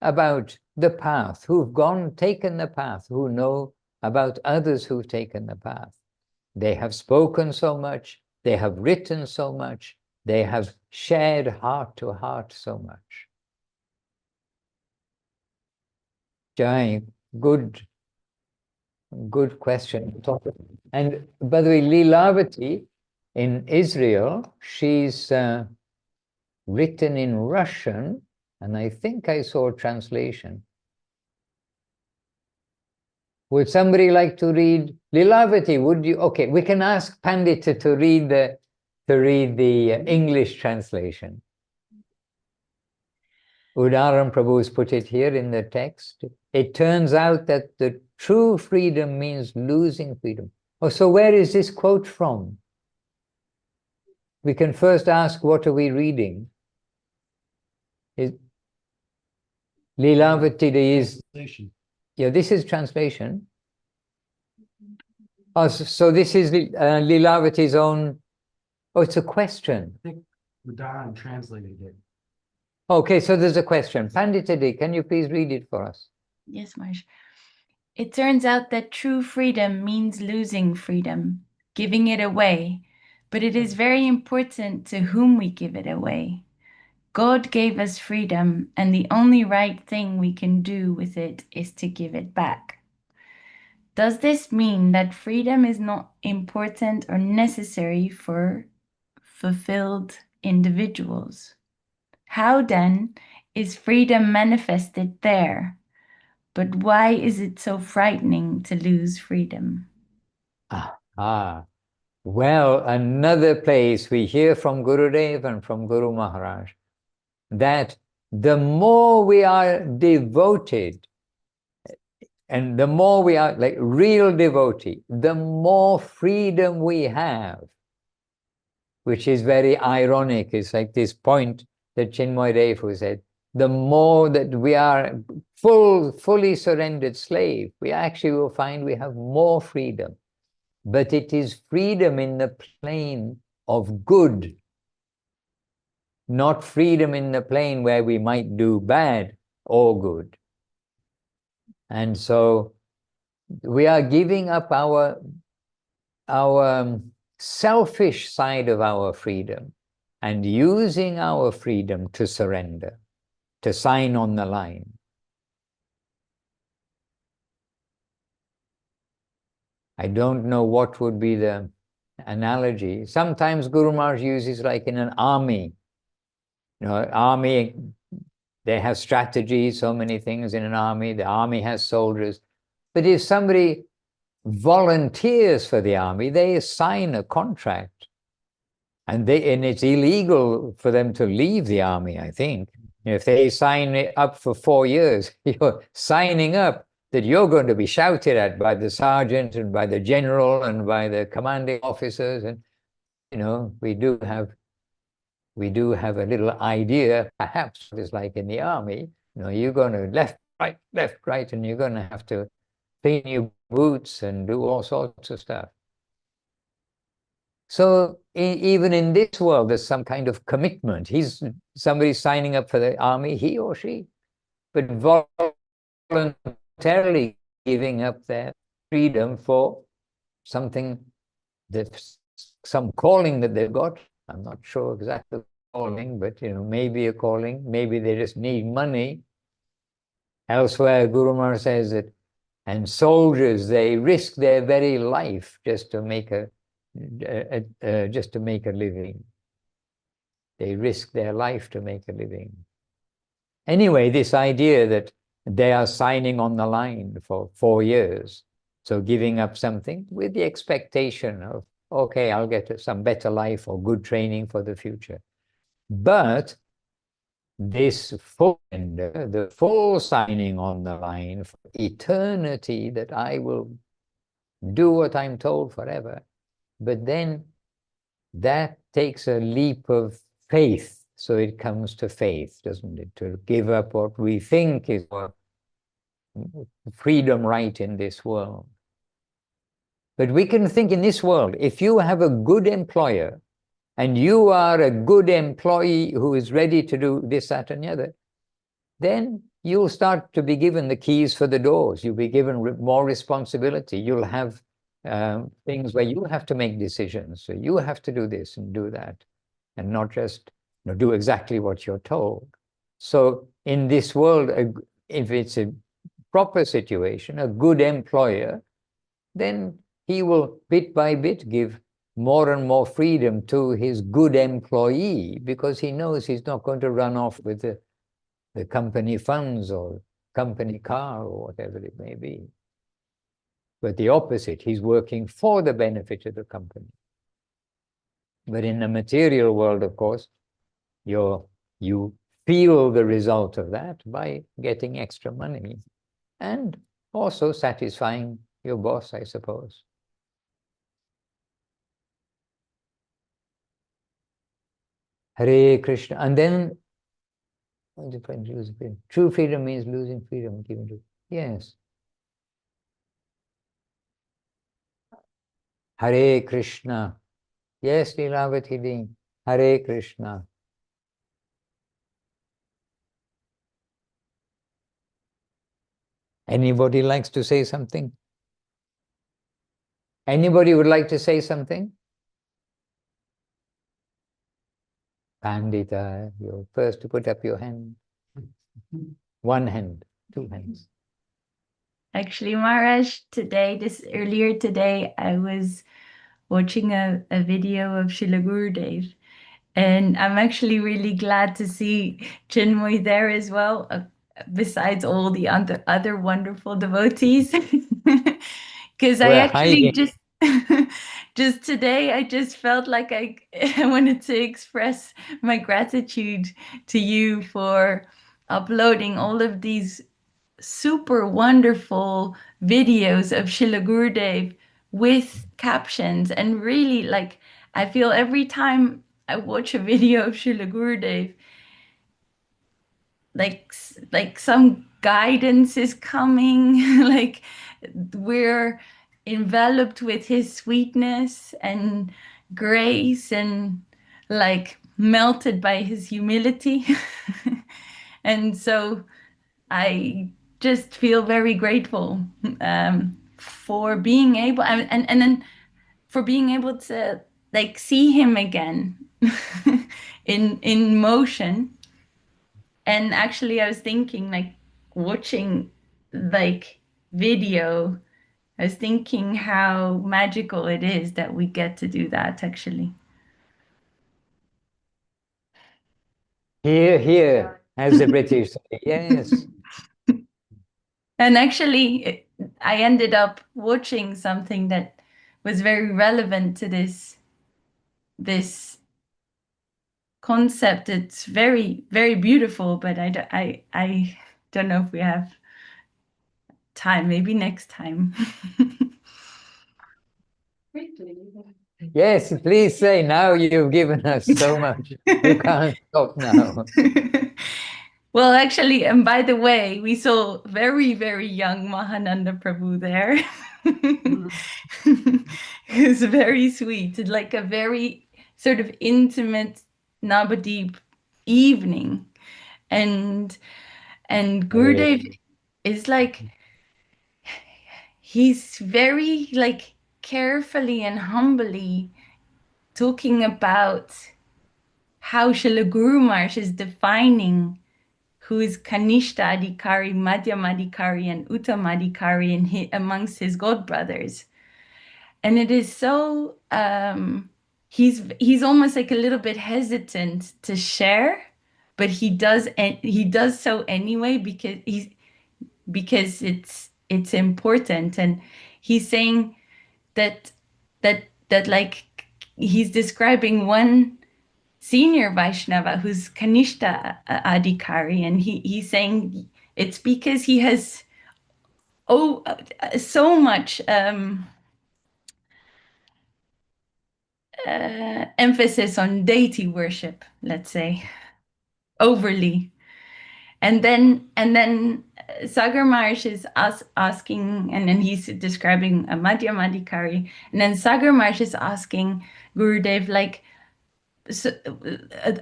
about the path, who've taken the path, who know about others who've taken the path. They have spoken so much, they have written so much, they have shared heart to heart so much. Jai, good question. And by the way, Lilavati in Israel, she's written in Russian, and I think I saw a translation. Would somebody like to read Lilavati? Would you? Okay, we can ask Pandita to read the English translation. Udaran Prabhu has put it here in the text. It turns out that the true freedom means losing freedom. Oh, so where is this quote from? We can first ask, what are we reading? Lilavati is... Yeah, this is translation. Oh, so this is Lilavati's own... Oh, it's a question. I think Udaran translated it. Okay, so there's a question. Pandita, can you please read it for us? Yes, Maharaj. It turns out that true freedom means losing freedom. giving it away, but it is very important to whom we give it away. God gave us freedom, and the only right thing we can do with it is to give it back. Does this mean that freedom is not important or necessary for fulfilled individuals? How then is freedom manifested there? But why is it so frightening to lose freedom? Well, another place we hear from Gurudev and from Guru Maharaj that the more we are devoted and the more we are like real devotee, the more freedom we have, which is very ironic. It's like this point that Chinmoy Dev said, the more that we are fully surrendered slave, we actually will find we have more freedom. But it is freedom in the plane of good, not freedom in the plane where we might do bad or good. And so we are giving up our selfish side of our freedom and using our freedom to surrender, to sign on the line. I don't know what would be the analogy. Sometimes Guru Maharaj uses like in an army. You know, army, they have strategies, so many things in an army. The army has soldiers. But if somebody volunteers for the army, they sign a contract. And it's illegal for them to leave the army, I think. If they sign it up for 4 years, you're signing up that you're going to be shouted at by the sergeant and by the general and by the commanding officers. And, you know, we do have a little idea, perhaps, what it's like in the army. You know, you're going to left, right, and you're going to have to clean your boots and do all sorts of stuff. So even in this world, there's some kind of commitment. Somebody signing up for the army, he or she, but voluntarily giving up their freedom for something, some calling that they've got. I'm not sure exactly the calling, but you know, maybe a calling, maybe they just need money. Elsewhere, Guru Maharaj says that, and soldiers, they risk their very life just to make a living. They risk their life to make a living. Anyway, this idea that they are signing on the line for 4 years, so giving up something with the expectation of, okay, I'll get some better life or good training for the future. But this full surrender, the full signing on the line for eternity, that I will do what I'm told forever. But then that takes a leap of faith. So it comes to faith, doesn't it? To give up what we think is our freedom right in this world. But we can think in this world, if you have a good employer and you are a good employee who is ready to do this, that, and the other, then you'll start to be given the keys for the doors. You'll be given more responsibility. You'll have things where you have to make decisions. So you have to do this and do that, and not just do exactly what you're told. So in this world, if it's a proper situation, a good employer, then he will bit by bit give more and more freedom to his good employee, because he knows he's not going to run off with the company funds or company car or whatever it may be. But the opposite, he's working for the benefit of the company. But in the material world, of course, you feel the result of that by getting extra money and also satisfying your boss, I suppose. Hare Krishna. And then true freedom means losing freedom. Yes. Hare Krishna. Yes, Leelavati Deen. Hare Krishna. Anybody likes to say something? Anybody would like to say something? Pandita, you're first to put up your hand. One hand, two hands. Actually, Maharaj, earlier today, I was watching a video of Srila Gurudev, and I'm actually really glad to see Chinmoy there as well, besides all the other wonderful devotees. Because I We're actually hiding. just today, I just felt like I wanted to express my gratitude to you for uploading all of these super wonderful videos of Srila Gurudev with captions. And really, like, I feel every time I watch a video of Srila Gurudev, like some guidance is coming, like we're enveloped with his sweetness and grace and like melted by his humility. And so I just feel very grateful for being able and then for being able to like see him again in motion. And actually I was thinking, like, watching like video, I was thinking how magical it is that we get to do that actually. Here, as the British say, yes. And actually, I ended up watching something that was very relevant to this concept. It's very, very beautiful, but I don't know if we have time. Maybe next time. Yes, please say, now you've given us so much. You can't stop now. Well, actually, and by the way, we saw very, very young Mahananda Prabhu there. It was very sweet, like a very sort of intimate Navadip evening. And Gurudev is like, he's very like carefully and humbly talking about how Srila Guru Maharaj is defining who is Kanishta Adhikari, Madhyam Adhikari, and Uttam Adhikari amongst his godbrothers. And it is so, he's almost like a little bit hesitant to share, but he does so anyway because it's important. And he's saying that like he's describing one senior Vaishnava who's Kanishta Adhikari, and he's saying it's because he has so much emphasis on deity worship, let's say, overly. And then Sagar Maharaj is asking, and then he's describing a Madhyam Adhikari, and then Sagar Maharaj is asking Gurudev, like, so,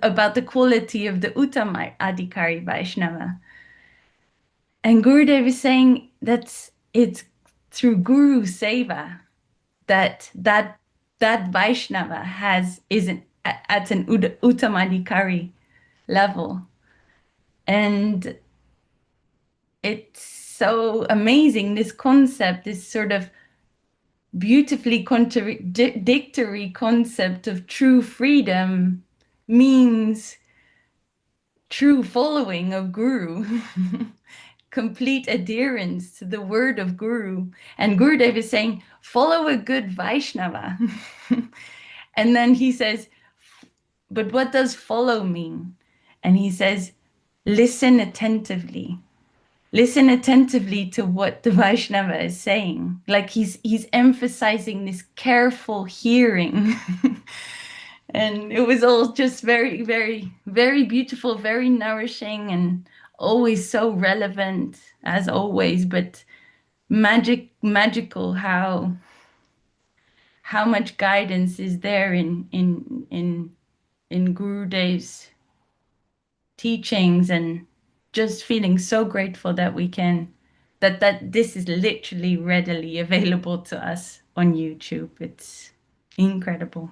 about the quality of the Uttam Adhikari Vaishnava. And Gurudev is saying that it's through Guru Seva that Vaishnava is at an Uttam Adhikari level. And it's so amazing, this concept, this sort of beautifully contradictory concept of true freedom means true following of Guru, complete adherence to the word of Guru. And Gurudev is saying, follow a good Vaishnava. And then he says, but what does follow mean? And he says, listen attentively. Listen attentively to what the Vaishnava is saying. Like he's emphasizing this careful hearing. And it was all just very, very, very beautiful, very nourishing, and always so relevant as always, but magical how much guidance is there in Gurudev's teachings, and just feeling so grateful that we can that this is literally readily available to us on YouTube. It's incredible.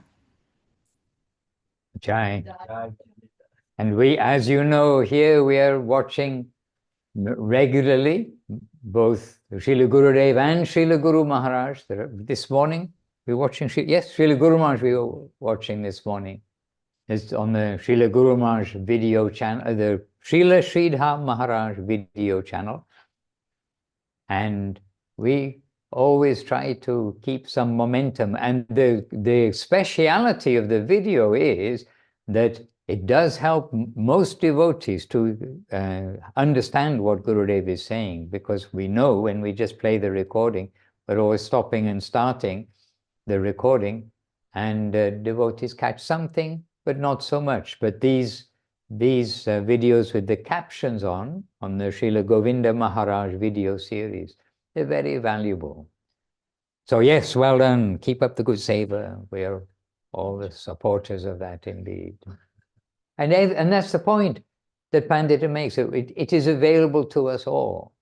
Jai. And we, as you know, here we are watching regularly both Srila Gurudev and Srila Guru Maharaj. This morning we're watching, yes, Srila Guru Maharaj we were watching this morning. It's on the Srila Guru Maharaj video channel, the Srila Sridhar Maharaj video channel. And we always try to keep some momentum. And the speciality of the video is that it does help most devotees to understand what Gurudev is saying, because we know when we just play the recording, we're always stopping and starting the recording, and devotees catch something, but not so much. But these videos with the captions on the Srila Govinda Maharaj video series, they're very valuable. So yes, well done. Keep up the good seva. We are all the supporters of that indeed. And that's the point that Pandita makes. It is available to us all.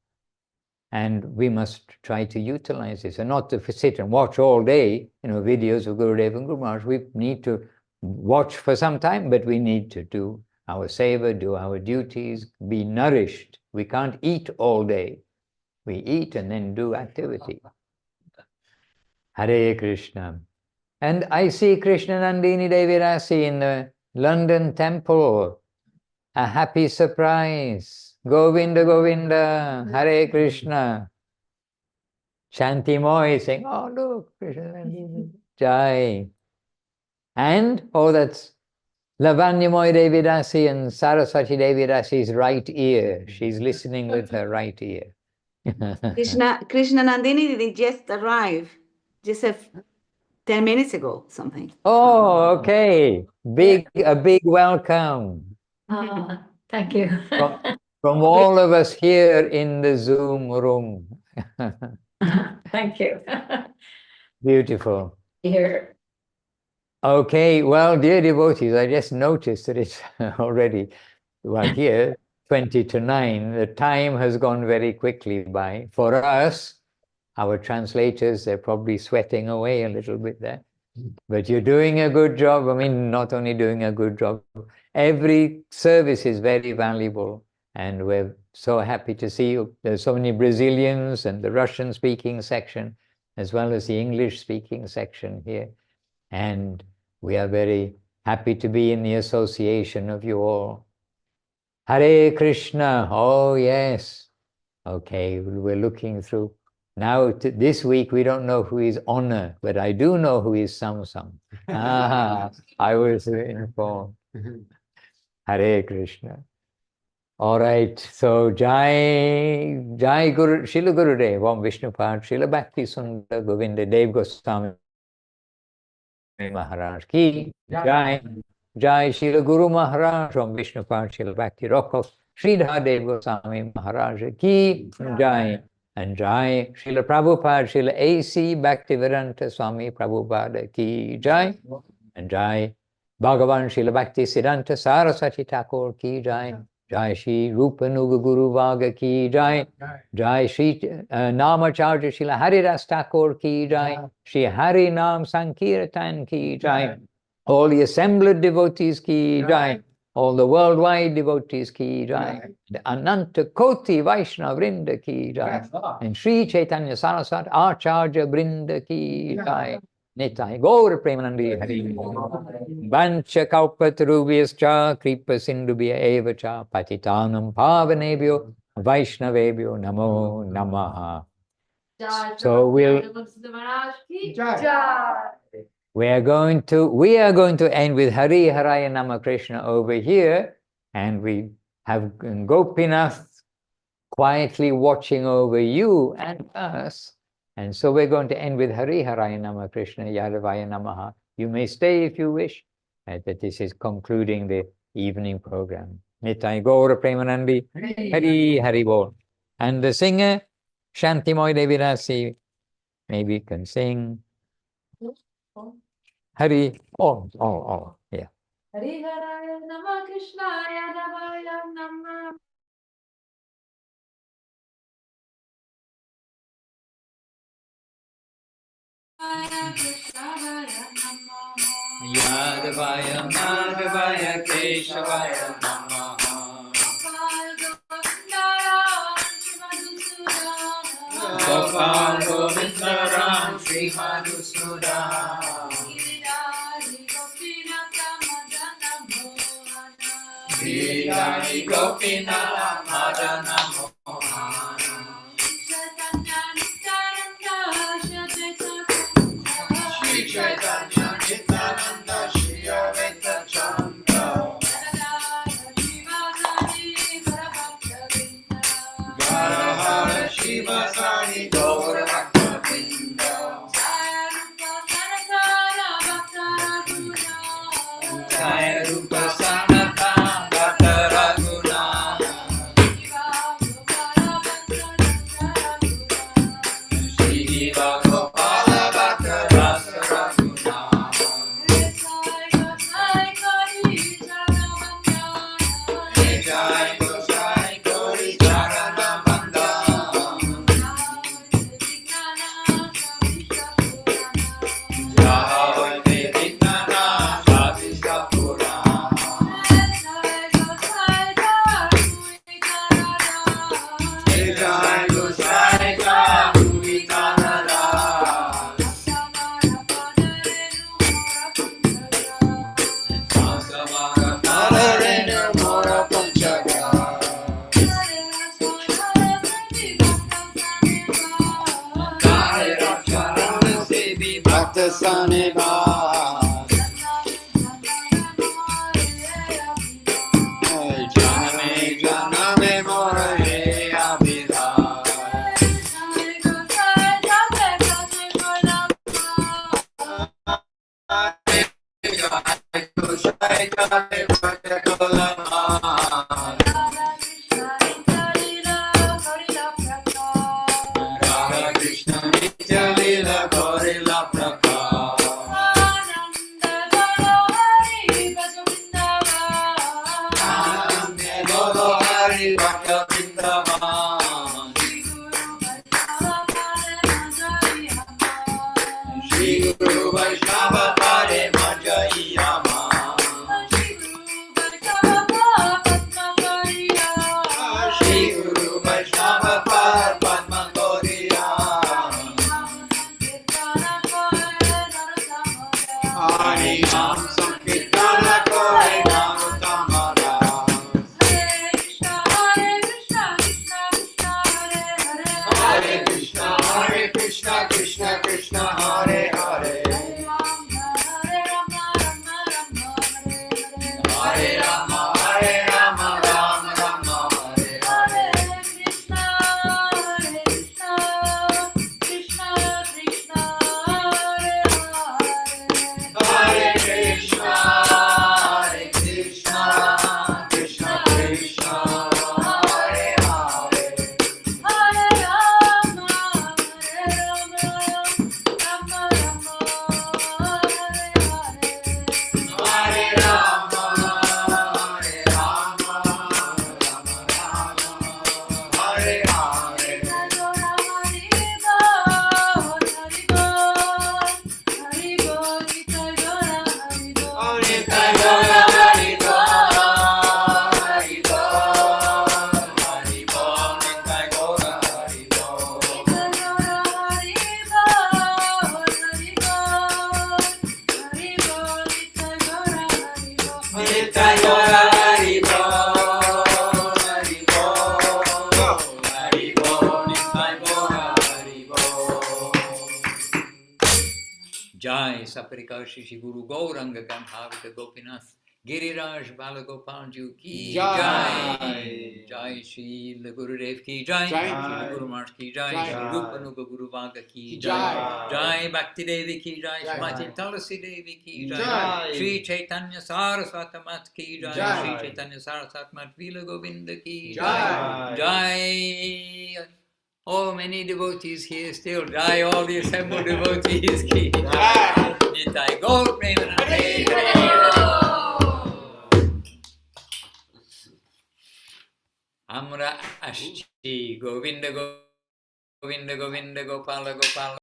And we must try to utilize this, and not to sit and watch all day, videos of Gurudev and Guru Maharaj. We need to watch for some time, but we need to do our seva, do our duties, be nourished. We can't eat all day. We eat and then do activity. Hare Krishna. And I see Krishna Nandini Devirasi in the London temple. A happy surprise. Govinda, Govinda, Hare Krishna. Shanti Moy saying, oh look, Krishna Nandini, Jai. And, that's Lavanyamoy Devidasi and Saraswati Devidasi's right ear. She's listening with her right ear. Krishna Nandini did just arrive, just 10 minutes ago, something. Oh, okay. A big welcome. Thank you. From all of us here in the Zoom room. Thank you. Beautiful. Here. Okay, well, dear devotees, I just noticed that it's already, here, 20 to 9. The time has gone very quickly by. For us, our translators, they're probably sweating away a little bit there. But you're doing a good job. I mean, not only doing a good job, every service is very valuable. And we're so happy to see you. There's so many Brazilians and the Russian-speaking section, as well as the English-speaking section here. And we are very happy to be in the association of you all. Hare Krishna. Oh, yes. Okay, we're looking through. Now, this week, we don't know who is Honor, but I do know who is Samsam. I was informed. Hare Krishna. All right, so Jai Guru, Srila Gurudev, Om Vishnupad, Srila Bhakti Sundar Govinda Dev Goswami Maharaj Ki Jai. Jai Srila Guru Maharaj, Om Vishnupad, Srila Bhakti Rokho, Sridhar Dev Goswami Maharaj Ki Jai. And Jai Srila Prabhupada, Srila A.C. Bhaktivedanta Swami Prabhupada Ki Jai. And Jai Bhagavan Srila Bhakti Siddhanta Saraswati Thakur Ki Jai. Jai Shri Rupa Nuga Guru Vaga Ki Jai. Jai Shri Namacharya Srila Haridas Thakur Ki Jai. Shri Hari Nam Sankirtan Ki Jai. All the assembled devotees Ki Jai. All the worldwide devotees Ki Jai. The Ananta Koti Vaishnava Vrinda Ki Jai. And Sri Chaitanya Saraswat Acharya Vrinda Ki Jai. Nitai Gaur Premanandi Hari. Vancha Kalpatarubhyascha Kripa Sindhubhya Evacha Patitanam Pavanebhyo Vaishnavebhyo Namo Namaha. So we are going to end with Hari Haraya Nama Krishna over here, and we have Gopinath quietly watching over you and us. And so we're going to end with Hari Haraya Nama Krishna Yadavaya Namaha. You may stay if you wish, but this is concluding the evening program. Nitai Gaura Premanandi Hari Hari Bol. And the singer, Shantimoy Devirasi, maybe can sing. Hari, yeah. Hari Haraya Nama Krishna Yadavaya Nama. Yadavaya Madhavaya Keshavaya Namaha. Gopal Govindaram Shri Madhusudan. Giridhari Gopinath Madana Mohana. Shri Chaitanya Nityananda Shri Advaita Chandra. Hara Shiva Sari Gaura Bhakta Vrinda. Jaya Rupa Sanatana Bhakta Raguna. Shri Diva Gopala Bhakta Rasa Raguna. Jai Gosai Gauri Charana Banda. Jai Vignana Shavishta Purana. Jai Gosai Gauri Kanada. Samara Palarena Mora Panchaga. Kare Rakshana Sevi Bhakta Saneva. Janame Janame Mora He Abhidha. Jai Gosai Jai Bhakta Kolama. Radha Krishna Nitya Lila Gaurila Praka. Anande Golo Hari Bhakta Vrindavan. Shri Guru Vaishnava Pare Majayama. Shri Guru Vaishnava Par Padma Gauriya. Hari Nam Sankirtana Kore Narutamara. Hare Krishna Krishna Krishna Hare Hare. Hare Rama Rama Rama Hare Hare. Hare Krishna Krishna Krishna Hare Hare. Hare Rama Hare Rama Hare Hare. Nitai Gaura Hari Bol, Hari Bol, Hari Bol, Nitai Gaura Hari Bol. Nitai Gaura Hari Bol, Hari Bol, Hari Bol, Nitai Gaura Hari Bol. Jai Saparika Shri Guru Gauranga Gandharva Gopinath Giriraj Balagopal Ji ki Jai. Jai Shri Gurudev ki Jai. Shri Guru Maharaj ki Jai. Shri Rupa Nuga Guru Vaga ki Jai. Jai Bhakti Devi ki Jai. Shrimati Tulasi Devi ki Jai. Shri Chaitanya Saraswati Mat ki Jai. Shri Chaitanya Saraswati Mat Vila Govinda ki Jai. Jai. Oh, many devotees here still. Jai, all the assembled devotees ki Jai. Nitai Gaur Premanande. Amra Ashti Govinda Govinda Govinda Gopala Gopala